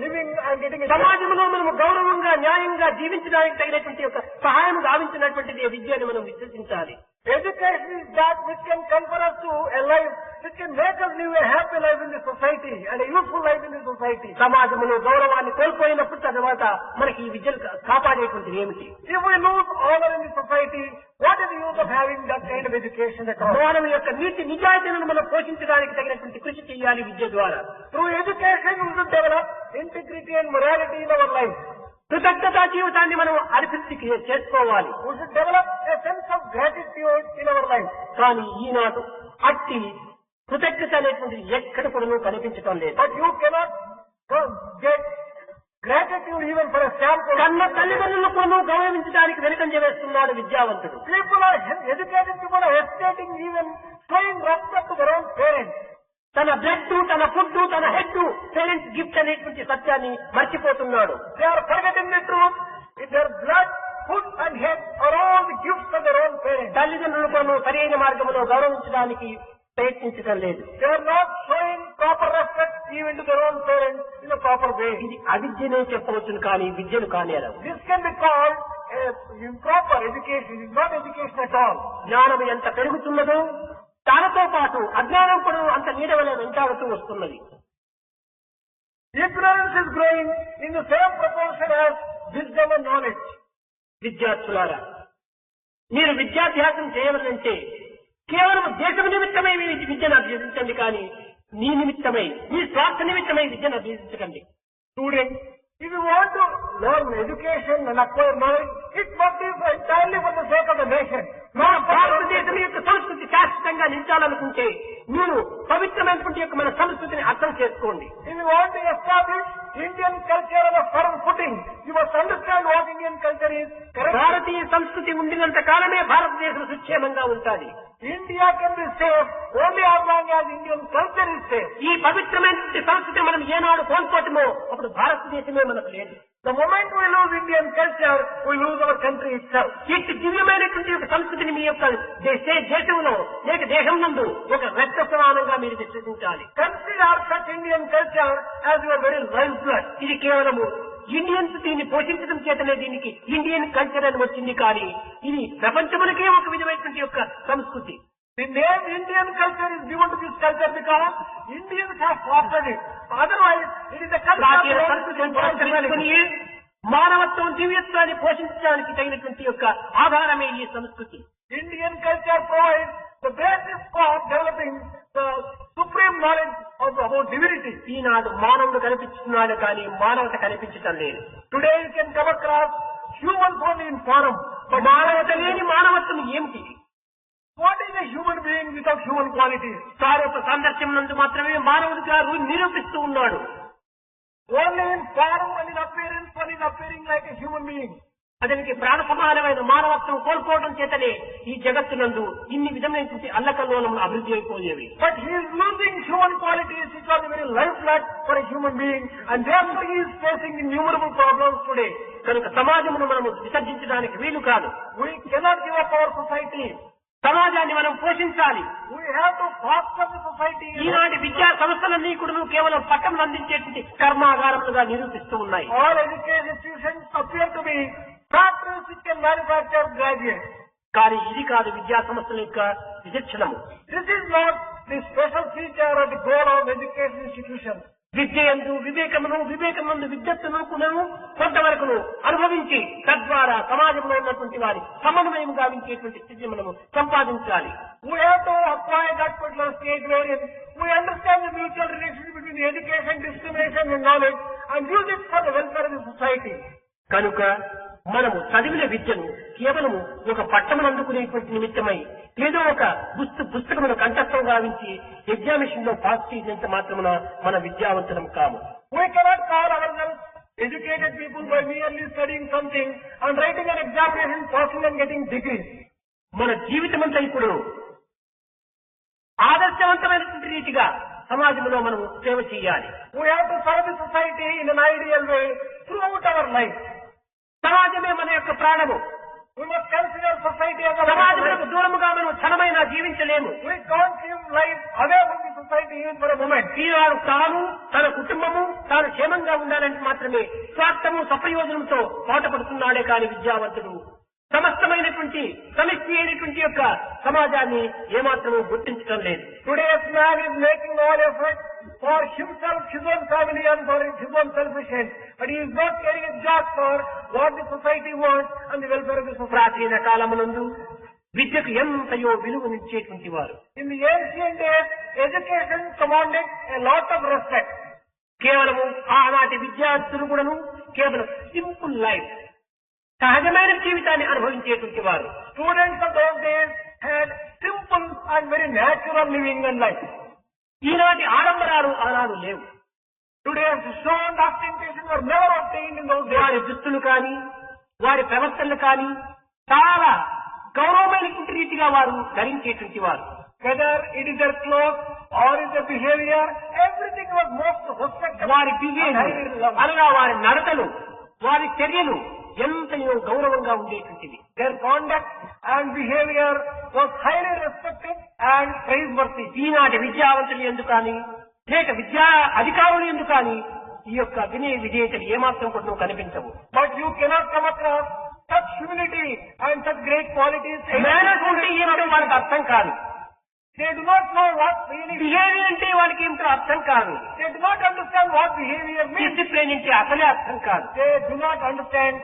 living and getting a job. సమాజంలో మనము గౌరవంగా, న్యాయంగా జీవించడానికి తగినటువంటి యొక్క సహాయం గావించినటువంటిది ఈ విద్యను మనం విశ్వసించాలి. Education is that which can confer us to a life, which can make us live a happy life in the society and a useful life in the society. సమాజంలో గౌరవాన్ని కోల్పోయినప్పుడు తర్వాత మనకి ఈ విద్యను కాపాడేటువంటిది ఏమిటి? If we lose honor in the society, what is the use of having that kind of education at all? మానవ యొక్క నీతి నిజాయితీలను మనం పోషించడానికి తగినటువంటి కృషి చేయాలి విద్య ద్వారా. Through education, we should develop integrity and morality in our life. కృతజ్ఞతా జీవితాన్ని మనం అభివృద్ధి చేసుకోవాలి. We should develop a sense of gratitude in our life. కానీ ఈనాడు అట్టి కృతజ్ఞత అనేటువంటిది ఎక్కడ కూడా కనిపించడం లేదు. But you cannot get gratitude even for a sample. కన్న తల్లిదండ్రులను కూడా గౌరవించడానికి వెనుకంజ వేస్తున్నాడు విద్యావంతుడు. People are educated people are hesitating even showing respect to their own parents. తన బ్లడ్, తన ఫుడ్, తన హెడ్ పేరెంట్స్ గిఫ్ట్ అనేటువంటి సత్యాన్ని మర్చిపోతున్నాడు. They are forgetting the truth. In their blood, food and head are all the gifts of their own parents. తల్లిదండ్రులు కూడా సరైన మార్గంలో గౌరవించడానికి ప్రయత్నించడం లేదు. They are not showing proper respect even to their own parents in a proper way. ఇది అవిద్యనే చెప్పవచ్చును కానీ విద్యను కానేరవు. This can be called improper education. It is not education at all. జ్ఞానం ఎంత పెరుగుతున్నదో దానితో పాటు అజ్ఞానం కూడా అంత నీడవలే వెంటాడుతూ వస్తున్నది. Ignorance is growing in the same proportion as wisdom and knowledge. విద్యార్థులారా, మీరు విద్యాభ్యాసం చేయవలంటే కేవలం దేశం నిమిత్తమై మీ విద్యను అభ్యసించండి, కానీ నీ నిమిత్తమై, మీ స్వార్థ నిమిత్తమై విద్యను అభ్యసించకండి. Students, if you want to learn education and acquire knowledge, it must be entirely for the sake of the nation. మన భారతదేశం యొక్క సంస్కృతి శాశ్వతంగా నిలిచాలనుకుంటే మీరు పవిత్రమైనటువంటి యొక్క మన సంస్కృతిని అర్థం చేసుకోండి. If you want to establish Indian culture on a firm footing, you must understand what Indian culture is. భారతీయ సంస్కృతి ఉండినంత కాలమే భారతదేశం సుక్షేమంగా ఉంటుంది. India can be safe only as long as Indian culture is safe. ఈ పవిత్రమైనటువంటి సంస్కృతి మనం ఏనాడు కోల్పోతామో అప్పుడు భారతదేశమే మనకు లేదు. The moment we lose Indian culture, we lose our country itself. ఇట్టి దివ్యమైనటువంటి యొక్క సంస్కృతిని మీ యొక్క దేశంలో లేక దేశం నందు ఒక రక్త సమానంగా మీరు విశ్వసించాలి. Consider such Indian culture as your very lifeblood. ఇది కేవలము ఇండియన్స్ దీన్ని పోషించడం చేతనే దీనికి ఇండియన్ కల్చర్ అని వచ్చింది, కానీ ఇది ప్రపంచమునకే ఒక విధమైనటువంటి యొక్క సంస్కృతి. The name Indian culture is given to this culture because Indians have fostered it. Otherwise, it is a ప్రాచీన culture సంస్కృతిని పురస్కరించుకుని మానవత్వం దివ్యత్వాన్ని పోషించడానికి తగినటువంటి యొక్క ఆధారమే ఈ సంస్కృతి. Indian culture provides the basis for developing the supreme knowledge about divinity. ఈనాడు మానవుడు కనిపిస్తున్నాడు, కానీ మానవత కనిపించటం లేదు. Today you can come across humans only in form, but మానవత లేని మానవత్వం ఏమిటి? what is a human being without human qualities? Sir యొక్క సందర్శనం నందు మాత్రమే మానవుడిగా నిరూపిస్తూ ఉన్నాడు. Only in form and in appearance one is appearing like a human being. అతనికి ప్రాణ సమానమైన మానవత్వం కోల్పోవడం చేతనే ఈ జగత్తునందు ఇన్ని విధమైనటువంటి అల్లకల్లోలములు అభివృద్ధి అయిపోయేవి. But he is losing human qualities which are the very lifeblood for a human being, and therefore he is facing innumerable problems today. కనుక సమాజమును మనము విసర్జించడానికి వీలు కాదు. We cannot give up our society. సమాజాన్ని మనం పోషించాలి. We have to foster the society. ఈనాటి విద్యా సంస్థలన్నీ కూడా కేవలం పట్టం అందించేటువంటి కర్మాగారములుగా నిరూపిస్తూ ఉన్నాయి. All education institutions appear to be factories which can manufacture graduates. కానీ ఇది కాదు విద్యా సంస్థల యొక్క విచక్షణము. This is not the special feature or the goal of education institutions. విద్య యందు వివేకమును, వివేకముందు విద్యత్తును కొంతవరకును అనుభవించి తద్వారా సమాజంలో ఉన్నటువంటి వారి సమన్వయం గావించేటువంటి స్థితిని మనము సంపాదించాలి. We have to acquire that particular stage wherein we understand the mutual relationship between the education, discrimination and knowledge and use it for the welfare of the society. కనుక మనము చదివిన విద్యను కేవలము ఒక పట్టణం అందుకునేటువంటి నిమిత్తమై ఏదో ఒక పుస్తకమును కంఠస్థం గావించి ఎగ్జామినేషన్ లో పాస్ చేసినంత మాత్రమున మన విద్యావంతులం కాము. We cannot call ourselves educated people by merely studying something and writing an examination, passing and getting degrees. మన జీవితమంతా ఇప్పుడు ఆదర్శవంతమైనటువంటి రీతిగా సమాజంలో మనము సేవ చేయాలి. We have to serve the society in an ideal way throughout our life. సమాజమే మన యొక్క ప్రాణము. We must consider society as our సమాజములకు life. దూరముగా మనం క్షణమైనా జీవించలేము. We can't live life away from the society even for a moment. ఈనాడు తాను, తన కుటుంబము, తాను క్షేమంగా ఉండాలంటే మాత్రమే స్వార్థము సప్రయోజనంతో పాటుపడుతున్నాడే కాని విద్యావంతుడు సమస్తమైనటువంటి సమిష్టి అయినటువంటి యొక్క సమాజాన్ని ఏమాత్రము గుర్తించడం లేదు. Today's man is making all effort for himself, his own family and for his own selfish end. But he is not caring a jot for what the society wants and the welfare of the society. ప్రాచీన కాలమునందు విద్యకు ఎంతయో విలువనిచ్చేటువంటి వారు. In the ancient days, education commanded a lot of respect. కేవలము ఆనాటి విద్యార్థులు కూడాను కేవలం simple life, సహజమైన జీవితాన్ని అనుభవించేటువంటి వారు. Students of those days had simple and very natural living and life. ఈనాటి ఆడంబరాలు ఆనాడు లేవు. Today's show and ostentation were never obtained in those days. వారి దుస్తులు కానీ వారి ప్రవర్తనలు కానీ చాలా గౌరవమైనటువంటి రీతిగా వారు ధరించేటువంటి వారు. Whether it is their clothes or is their behavior, everything was most respectable. వారి బిహేవియర్ అనగా వారి నడతలు, వారి చర్యలు ఎంతయో గౌరవంగా ఉండేటువంటివి. Their conduct and behavior was highly respected and praiseworthy. ఈనాటి విద్యావంతులు ఎందుకు కానీ లేక విద్యా అధికారులు ఎందుకు కానీ ఈ యొక్క వినయ విధేయతలు ఏమాత్రం కూడా కనిపించవు. But you cannot come across such humility and such great qualities. Manners ఉంటే ఏమిటో వాళ్ళకి అర్థం కాదు. They do not know what really. Behaviour అంటే వాళ్ళకి ఏమిటో అర్థం కాదు. They do not understand what behavior means. Discipline అంటే అసలే అర్థం కాదు. They do not understand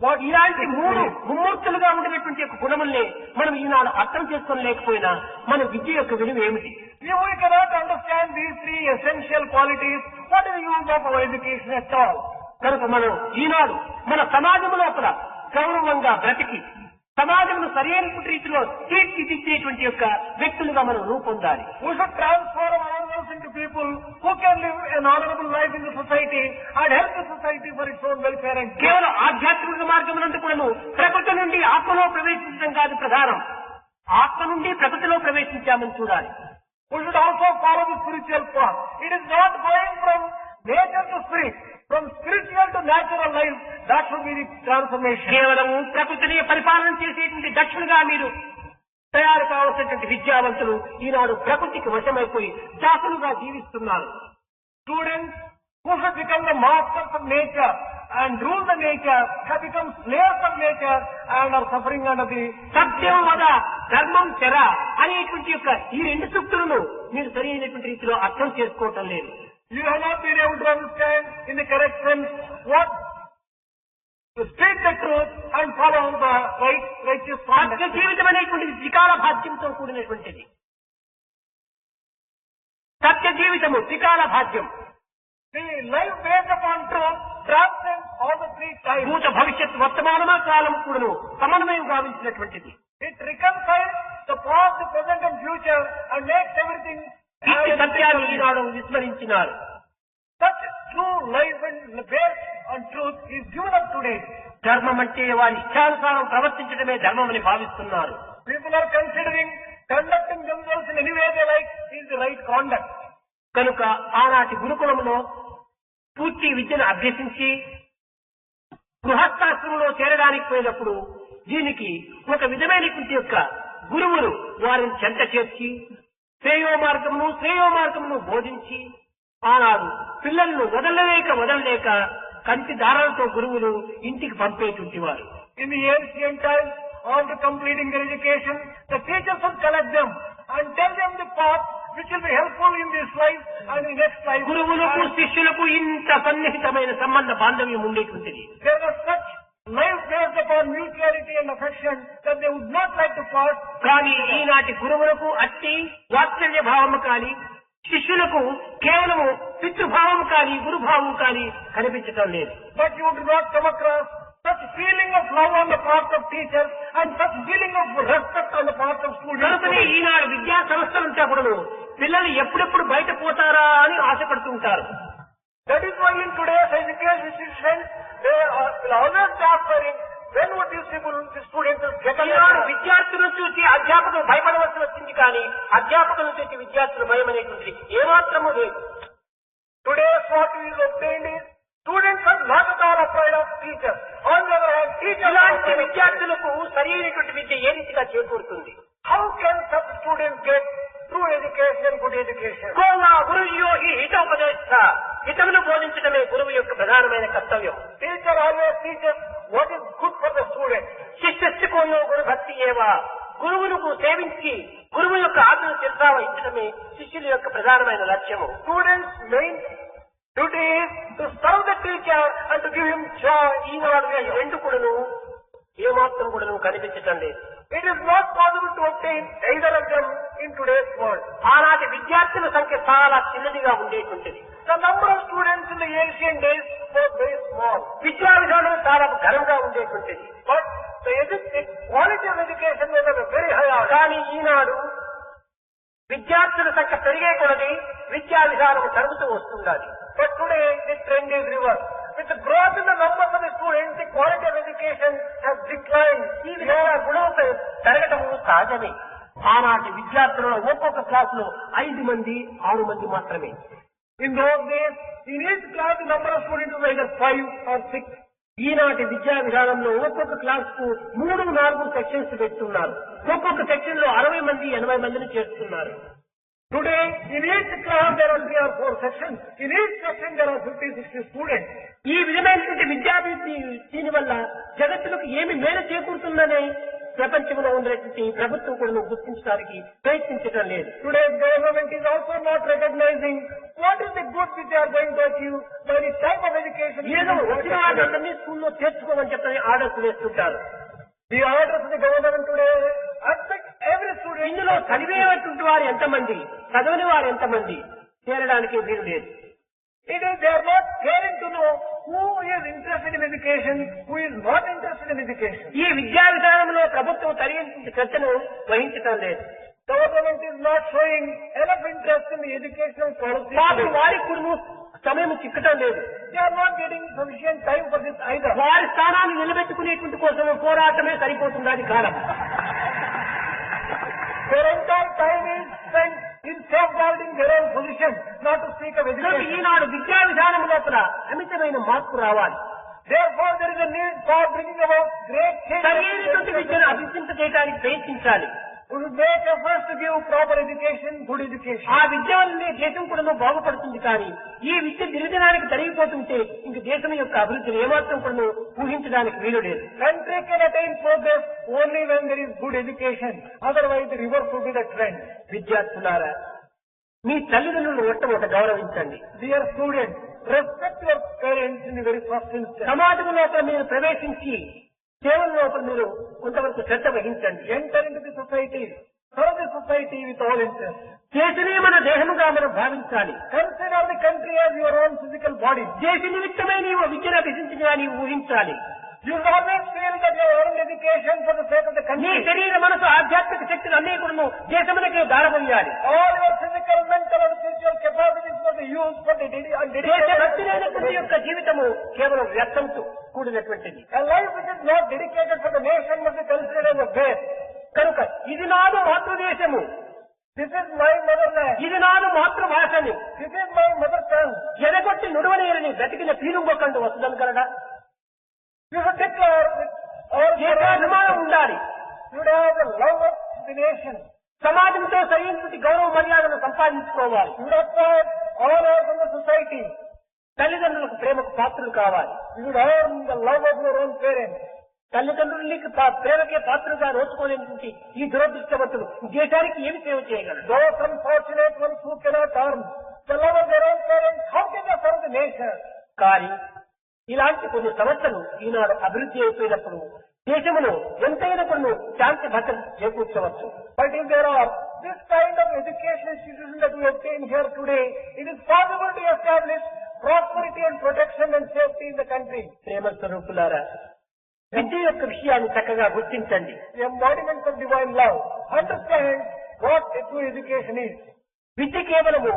what ఇలాంటి ముమ్మూర్తులుగా ఉండేటువంటి యొక్క గుణముల్ని మనం ఈనాడు అర్థం చేసుకోలేకపోయినా మన విద్య యొక్క విలువ ఏమిటి? If we cannot understand these three essential qualities, what is the use of our education at all? కనుక మనం ఈనాడు మన సమాజం లోపల గౌరవంగా బ్రతికి సమాజంను సరైనటువంటి రీతిలో తీర్చిదిద్దేటువంటి యొక్క వ్యక్తులుగా మనం రూపొందాలి. We should transform ourselves into people who can live an honorable life in the society and help the society for its own welfare and కేవలం ఆధ్యాత్మిక మార్గమునందు కూడాను ప్రకృతి నుండి ఆత్మలో ప్రవేశించడం కాదు ప్రధానం. ఆత్మ నుండి ప్రకృతిలో ప్రవేశించామని చూడాలి. we should also follow the spiritual path. It is not going from nature to spirit, from spiritual to natural life. That should be the transformation. కేవలము ప్రకృతిని పరిపాలన చేసేటువంటి దక్షులుగా మీరు తయారు కావాల్సినటువంటి విద్యావంతులు ఈనాడు ప్రకృతికి వశమైపోయి దాసులుగా జీవిస్తున్నారు. Students who should become the masters of nature and rule the nature have become slaves of nature and are suffering under the సత్యం వద ధర్మం చెర అనేటువంటి యొక్క ఈ రెండు సూక్తులను మీరు సరైనటువంటి రీతిలో అర్థం చేసుకోవటం లేదు. You have not been able to understand in the correct sense what to speak the truth and follow the righteous Satya conduct. జీవితం అనేటువంటిది త్రికాల భాగ్యంతో కూడినటువంటిది. సత్య జీవితము త్రికాల భాగ్యం. The life based upon truth transcends all the three times. భూత భవిష్యత్ వర్తమానమ కాలం కూడాను సమన్వయం గావించినటువంటిది. It reconciles the past, the present and future and makes everything. ఈ సత్యాన్ని ఈనాడు విస్మరించినారు. Such true life and based on truth is given up today. ధర్మం అంటే వారి ఇష్టానుసారం ప్రవర్తించడమే ధర్మం అని భావిస్తున్నారు. People are considering conducting themselves in any way they like is the right conduct. కనుక ఆనాటి గురుకులంలో పూర్తి విద్యను అభ్యసించి గృహస్థాశ్రమంలో చేరడానికి పోయినప్పుడు దీనికి ఒక విధమైనటువంటి యొక్క గురువులు వారిని చెంత చేర్చి శ్రేయో మార్గమును బోధించి ఆనాడు పిల్లలను వదలలేక కంటి దారాలతో గురువులు ఇంటికి పంపేటువంటి వారు. In the ancient times, after completing their education, the teachers would collect them and tell them the path which will be helpful in this life and in next life. గురువులకు శిష్యులకు ఇంత సన్నిహితమైన సంబంధ బాంధవ్యం ఉండేటువంటిది. There was such life based upon mutuality and affection that they would not like to part. కానీ ఈనాటి గురువులకు అట్టి వాత్సల్య భావము కానీ శిష్యులకు కేవలము పితృభావము కానీ గురుభావం కానీ కనిపించటం లేదు. But you do not come across such feeling of love on the part of teachers and such feeling of respect on the part of students. కనుకనే ఈనాడు విద్యా సంస్థలంతా కూడాను పిల్లలు ఎప్పుడెప్పుడు బయట పోతారా అని ఆశపడుతుంటారు. That is why in today's education institution, they will always be aspiring when would these people, the students will get Eenadu along. విద్యార్థులను చూసి అధ్యాపకులు భయపడవలసి వచ్చింది కానీ అధ్యాపకులను చూసి విద్యార్థులు భయం అనేటువంటిది ఏమాత్రము లేదు. Today what is obtained is students are not at all afraid of teachers. On the other hand, teachers ఇలాంటి are విద్యార్థులకు సరైనటువంటి విద్య ఏ రీతిగా చేకూరుతుంది? how can such students get true education, good education? Khoa గురుయో ఈ హితోపదేశ హితమును బోధించడమే గురువు యొక్క ప్రధానమైన కర్తవ్యం. Teacher always teaches what is good for the student. శిష్యస్సు కోయో గురు భక్తి ఏవా గురువులకు సేవించి గురువు యొక్క ఆజ్ఞను శిరసా వహించడమే శిష్యుల యొక్క ప్రధానమైన లక్ష్యము. Students' main duty is to serve the teacher and to give him joy. ఈనాడు ఈ రెండు కూడాను ఏమాత్రం కూడాను కనిపించటం లేదు. It is not possible to obtain either of them in today's world. ఆనాటి విద్యార్థుల సంఖ్య చాలా చిన్నదిగా ఉండేటువంటిది. The number of students in the ancient days was very small. విద్యా విధానం చాలా ఘనంగా ఉండేటువంటిది. But the quality of education was at a very high order. కానీ ఈనాడు విద్యార్థుల సంఖ్య పెరిగే కొలది విద్యా విధానం తరుగుతూ వస్తున్నది. But today the trend is reversed. With the growth in the numbers of the students, the quality of education has declined. ఈ విధంగా గుణంపై పెరగటము సహజమే. ఆనాటి విద్యార్థులలో ఒక్కొక్క క్లాసులో 5 మంది 6 మంది మాత్రమే. In those days, in each class the number of students was either 5 or 6. ఈనాటి విద్యా విధానంలో ఒక్కొక్క క్లాస్ కు 3-4 సెక్షన్స్ పెడుతున్నారు. ఒక్కొక్క సెక్షన్ లో 60 మంది 80 మందిని చేస్తున్నారు. Today, in each class there are 3 or 4 sections. In each section there are 50-60 students. ఈ విధమైనటువంటి విద్యాభివృద్ధి దీని వల్ల జగత్తులకు ఏమి మేలు చేకూరుతుందనే ప్రపంచంలో ఉన్నటువంటి ప్రభుత్వం కూడా గుర్తించడానికి ప్రయత్నించడం లేదు. Today's government is also not recognizing what is the good which they are going to achieve by the type of education. ఏదో వచ్చిన వాళ్ళందరినీ స్కూల్లో చేర్చుకోమని చెప్పని ఆర్డర్స్ వేస్తుంటారు. The orders of the government today expect every student. ఇందులో చదివేటువంటి వారు ఎంతమంది, చదవని వారు ఎంతమంది చేరడానికి వీలు లేదు. It is they are not caring to know who is interested in education, who is not interested in education. ఈ విద్యా విధానంలో ప్రభుత్వం తగిన శ్రద్ధను వహించడం లేదు. The government is not showing enough interest in the educational policy. పాపం వారికి కూడా సమయం చిక్కటం లేదు. They are not getting sufficient time for this either. వారి స్థానాన్ని నిలబెట్టుకునేటువంటి కోసం పోరాటమే సరిపోతుంది అది కాలం. Their entire time is spent in safeguarding their own position, not to speak of education. ఈనాడు విద్యా విధానం లోపల అమితమైన మార్పు రావాలి. Therefore, there is a need for bringing about great change. సరైనటువంటి విద్యను అభ్యసింప చేయడానికి ప్రయత్నించాలి. We should make efforts to give proper education, good education. ఆ విద్య వల్లనే దేశం కూడా బాగుపడుతుంది. కానీ ఈ విద్య దినదినానికి తరిగిపోతుంటే ఇంక దేశం యొక్క అభివృద్ధిని ఏమాత్రం కూడా ఊహించడానికి వీలు లేదు. Country can attain progress only when there is good education. Otherwise, the reverse would be the trend. విద్యార్థులారా, మీ తల్లిదండ్రులను మొట్టమొదట గౌరవించండి. Dear students, respect your parents in the very first instance. సమాజం లోపల మీరు ప్రవేశించి సేవల లోపల మీరు కొంతవరకు శ్రద్ధ వహించండి. Enter into the society. Serve the society with all interest. దేశమే మన దేహముగా మనం భావించాలి. Consider the country as your own physical body. దేశ నిమిత్తమై నీవు విద్యను అభ్యసించగా నీవు ఊహించాలి. You should always feel that you are earning education for the sake of the నీ country. శరీర మనసు ఆధ్యాత్మిక శక్తులు అన్ని కూడా దేశమునకే దారపోయాలి. All your physical, mental and spiritual capacities for the use for the దేశభక్తి లేనటువంటి యొక్క జీవితము కేవలం వ్యర్థంతో కూడినటువంటిది. A life which is not dedicated for the nation must be considered as a waste. కనుక ఇది నాడు మాతృదేశము, This is my motherland. ఇది నాడు మాతృభాషని This is my mother tongue. ఎదగొట్టి నుడవనేరని బ్రతికిన పీలుంగొకండు వస్తుందని కలడా. You should declare that all దేశాభిమానం ఉండాలి. you should have the love of the nation. సమాజంతో సరైనటువంటి గౌరవ మర్యాదను సంపాదించుకోవాలి. You should acquire honor from the society. తల్లిదండ్రులకు ప్రేమకు పాత్రలు కావాలి. You should earn the love of your own parents. తల్లిదండ్రులకి ప్రేమకే పాత్రగా నోచుకోలేనటువంటి ఈ దురదృష్టవంతులు దేశానికి ఏమి సేవ చేయగలరు? Those unfortunate ones who cannot earn the love of their own parents, how can they serve the nation? కానీ ఇలాంటి కొన్ని సమస్యలు ఈనాడు అభివృద్ధి అయిపోయినప్పుడు దేశమును ఎంతైనా కొన్ని శాంతి భద్రత చేకూర్చవచ్చు. But if there are this kind of education institutions that we obtain here today, it is possible to establish prosperity and protection and safety in the country. ప్రేమ స్వరూపులారా, విద్య యొక్క విషయాన్ని చక్కగా గుర్తించండి. The embodiment of divine love. Understand what a true education is. విద్య కేవలము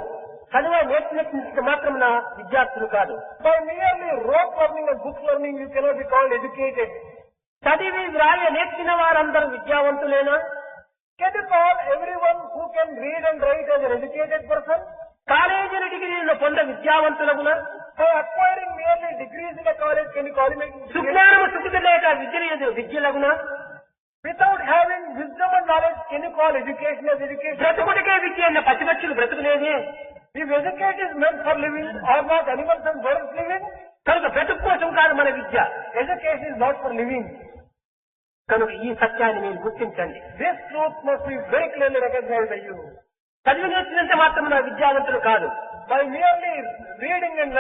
చదువు నేర్చినట్టు మాత్రమున విద్యార్థులు కాదు. By merely rote learning and book learning, you cannot be called educated. చదివి వ్రాయ నేర్చిన వారందరూ విద్యావంతులేనా? Can you call everyone who can read and write as an educated person? కాలేజీల డిగ్రీలను పొంద విద్యావంతులగునా? By acquiring merely degrees in a college, can you call him educated? సుజ్ఞానము సుఖిత లేక విద్యలగునా? Without having wisdom and knowledge, can you call education as education? బ్రతుకుడికే విద్య అన్న పసిబచ్చులు బ్రతుకులేదే. If education is meant for living, are not animals and birds living? కనుక బ్రతుకు కోసం కాదు మన విద్య. Education is not for living. కనుక ఈ సత్యాన్ని మీరు గుర్తించండి. This truth must be very clearly recognized by you. చదివి నేర్చినంత మాత్రం విద్యావంతులు కాదు. By merely reading and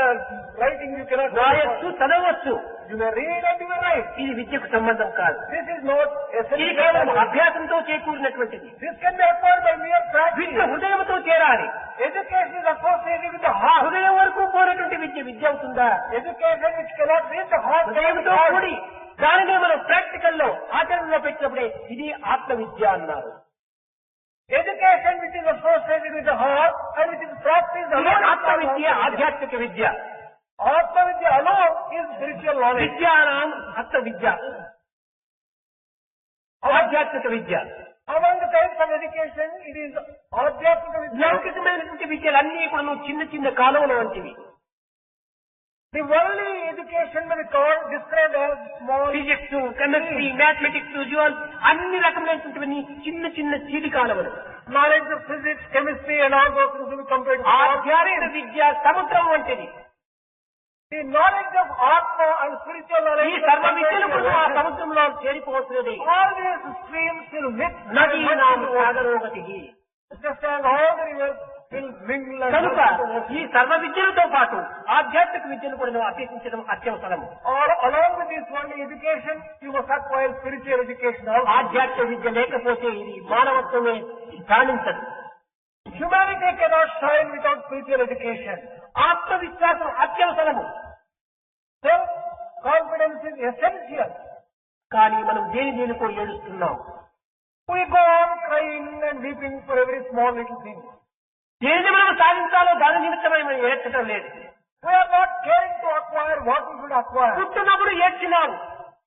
writing, you cannot. రాయొచ్చు, చదవచ్చు. You may read and you may write. ఇది విద్యకు సంబంధం కాదు. This is not ఇది కేవలం essential. అభ్యాసంతో చేకూరినటువంటిది. This can be acquired by mere Vidya practice. హృదయంతో చేరాలి. Education is associated with the heart. హృదయం వరకు పోయినటువంటి విద్య అవుతుందా? Education which cannot reach the heart. హృదయంతో కూడి దానినే మనం ప్రాక్టికల్ లో ఆచరణలో పెట్టినప్పుడే ఇది ఆత్మ విద్య అన్నారు. Education which is associated with the heart and which is practiced ఇది alone. ఆత్మ విద్య, ఆధ్యాత్మిక విద్య. Atma Vidya alone is spiritual knowledge. విద్యానాం ఆత్మ విద్య, ఆధ్యాత్మిక విద్య. Among the types of education, it is Adhyatmika Vidya. లౌకికమైనటువంటి విద్యలన్నీ కూడా చిన్న చిన్న కాలువల వంటివి. The worldly education may be called, described as small. Physics, chemistry, mathematics, జువల్ అన్ని రకమైనటువంటి చిన్న చిన్న చీటి కాలువలు. Knowledge of physics, chemistry and all those things will be compared to ఆధ్యాత్మిక విద్య సముద్రం వంటిది. The The knowledge of Atma and spiritual knowledge. ఈ సర్వ విద్యలు కూడా ఆ సముద్రంలో చేరిపోతున్నది. All these streams will mix. నదీ నామ సాగరోగతి. Just as all the rivers will mingle and కనుక ఈ సర్వ విద్యలతో పాటు ఆధ్యాత్మిక విద్యను కూడా అభ్యసించడం అత్యవసరము. Along with this worldly education, you must acquire spiritual education also. ఆధ్యాత్మిక విద్య లేకపోతే ఇది మానవత్వమే ధ్యానించదు. Humanity cannot shine without spiritual education. ఆత్మవిశ్వాసం అత్యవసరము. Self-confidence is essential. కానీ మనం దేనికో ఏడుస్తున్నాం. We go on crying and weeping for every small little thing. దేనిని మనం సాధించాలో దాని నిమిత్తమై మనం ఏడ్చడం లేదు. We are not caring to acquire what we should acquire. పుట్టినప్పుడు ఏడ్చినావు.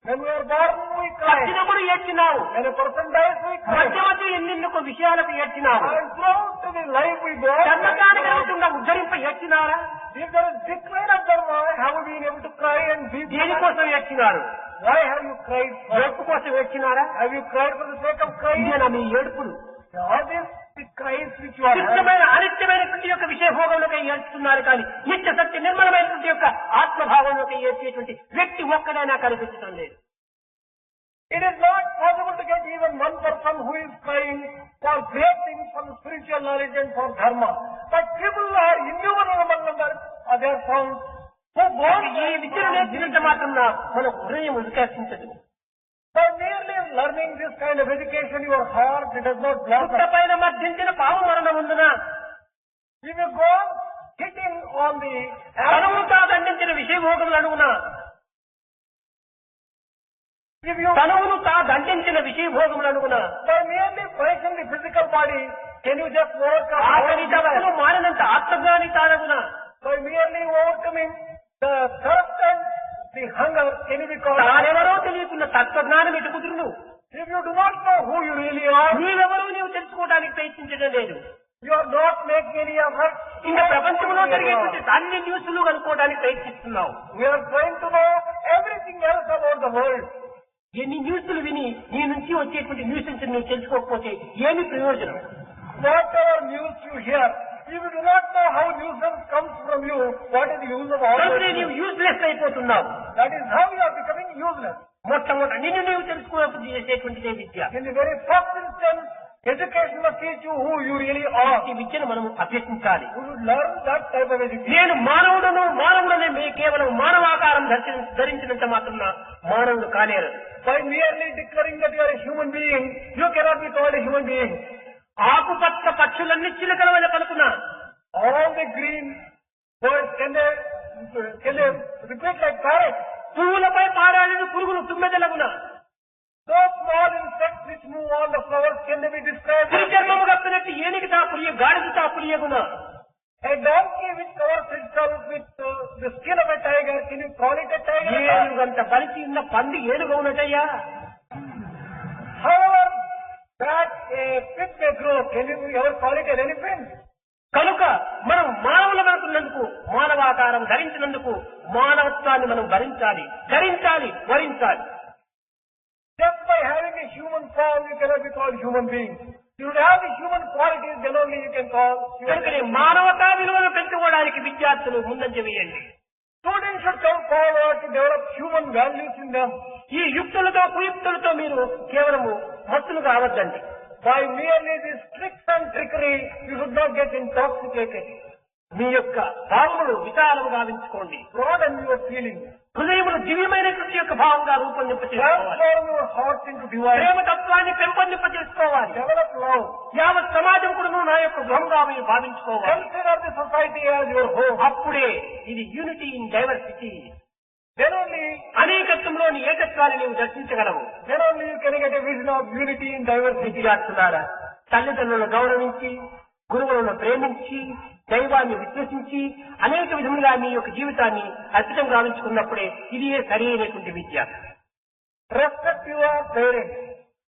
When we are born, we cry. చచ్చినప్పుడు ఏడ్చినావు. When a person dies, we cry. మధ్య మధ్య ఎన్నెన్నో విషయాలకు ఏడ్చినావు. And throughout the life we go. చంద్రకానికి అవుతున్న ఉద్ధరింప ఏడ్చినారా? If there is decline of dharma, have you been able to cry and weep? దేనికోసం ఏడ్చినారు? Why have you cried? ఏడుపు కోసం ఏడ్చినారా? Have you cried for the sake of crying? ఇదేనా మీ ఏడుపులు? All these the cries which you are having. నిత్యమైన అనిత్యమైనటువంటి యొక్క విషయ భోగంలోకి ఏడ్చుతున్నారు కానీ నిత్య సత్య నిర్మలమైనటువంటి యొక్క ఆత్మభావంలోకి ఏడ్చేటువంటి వ్యక్తి ఒక్కడైనా కనిపించడం లేదు. It is not possible to get even one person who is crying for great things from spiritual knowledge and for dharma. But people are innumerable among them, they are found who want ఈ విద్యను నేర్చినంత మాత్రం మన హృదయం వికసించదు. by merely learning this kind of education, your heart does not blossom. పుట్టపైన మధ్యించిన పాము మరణం ఉందినా If you go on hitting on the తనువుతా దండించిన విషయభోగములు అడుగునా if you తనువును తా దండించిన విషయభోగములు అడుగునా by merely punishing the physical body, can you just overcome all ఆకలి తప్పులు desire? మారినంత ఆత్మజ్ఞాని తానగునా By merely overcoming the thirst and the hunger, can you be called? తానెవరో తెలియకున్న తత్వజ్ఞానం ఎటు కుదురును? If you do not know who you really are, నీవెవరో నీవు తెలుసుకోవడానికి ప్రయత్నించడం లేదు. you are not making any effort. ఇంకా ప్రపంచంలో జరిగేటువంటి అన్ని న్యూస్లు కనుక్కోవడానికి ప్రయత్నిస్తున్నావు. We are trying to know everything else about the world. ఎన్ని న్యూస్లు విని నీ నుంచి వచ్చేటువంటి న్యూస్ నువ్వు తెలుసుకోకపోతే ఏమి ప్రయోజనం? Whatever news you hear, if you do not know how nuisance comes from you, what is the use of all కనుక those నీవు things? యూస్లెస్ అయిపోతున్నావు. That is how you are becoming useless. మొట్టమొదటి నిన్ను నీవు తెలుసుకోవడం చేసేటువంటిదే విద్య. In the very first instance, education must teach you who you really are. ఈ విద్యను మనం అభ్యసించాలి. You should learn that type of education. నేను మానవుడనే మీ కేవలం మానవాకారం ధరించినంత మాత్రం మానవుడు కాలేరు. By merely declaring that you are a human being, you cannot be called a human being. ఆకుపచ్చ పక్షులన్నీ చిలకలవైన పలుకున All the green birds, can they repeat like parrots? పువ్వులపై పారాడిన పురుగులు తుమ్మెదలగున Those small insects which move on the flowers, can they be described? పులిచర్మము కప్పినట్టు ఏనికి తా పులియ గాడికి తా పులియగున A donkey which covers itself with the skin of a tiger, can you call it a tiger? ఏనుగంత బలిసి ఉన్న పంది ఏనుగవునటయ్యా. However, that a pig may grow, can you ever call it an elephant? కనుక మనం మానవుల అనుకున్నందుకు మానవాకారం ధరించినందుకు మానవత్వాన్ని మనం ధరించాలి, వరించాలి. Just by having a human form, you cannot be called human being. You should have the human qualities, then only you can call human కనుకనే being. మానవతా విలువను పెంచుకోవడానికి విద్యార్థులు ముందంజ వేయండి. Students should come forward to develop human values in them. ఈ యుక్తులతో కుయుక్తులతో మీరు కేవలము మత్తులు కావద్దండి. By merely these tricks and trickery, you should not get intoxicated. మీ యొక్క భావములు విశాలము గావించుకోండి. Broaden your feelings. హృదయములు దివ్యమైనటువంటి యొక్క భావంగా రూపొందింపచేసుకోవాలి. Transform your hearts into divine. ప్రేమతత్వాన్ని పెంపొందింపచేసుకోవాలి. Develop love. యావత్ సమాజం కూడా నా యొక్క గృహంగా మీరు భావించుకోవాలి. Consider the society as your home. అప్పుడే ఇది unity in diversity. Then only అనేకత్వంలోని ఏకత్వాన్ని నీవు దర్శించగలవు. you can get a vision of unity in diversity. విద్యార్థులారా, తల్లిదండ్రులను గౌరవించి, గురువులను ప్రేమించి, దైవాన్ని విశ్వసించి అనేక విధములుగా మీ యొక్క జీవితాన్ని అర్పితం గావించుకున్నప్పుడే ఇది సరైనటువంటి విద్య. Respect your parents.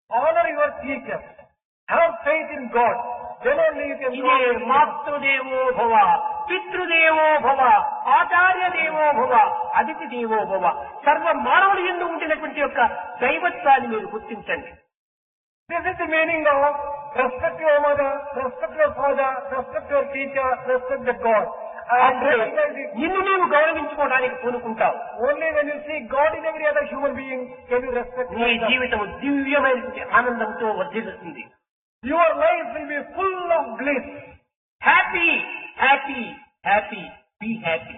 Honor your teachers. Have faith in God. Then only you can ఇదే go. మాతృదేవో భవ, పితృదేవో భవ, ఆచార్య దేవో భవ, అతిథి దేవో భవ. సర్వ మానవులు యందు ఉండినటువంటి యొక్క దైవత్వాన్ని మీరు గుర్తించండి. This is the meaning of respect your mother, respect your father, respect your teacher, respect the God. and recognize it. నిన్ను నీవు గౌరవించుకోవడానికి పూనుకుంటావు. Only when you see God in every other human being can you respect నీ yourself. జీవితం దివ్యమైన ఆనందంతో వర్ధిల్లుతుంది. Your life will be full of bliss. Happy happy happy be happy.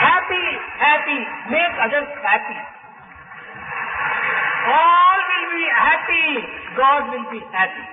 Happy happy make others happy. All will be happy. God will be happy.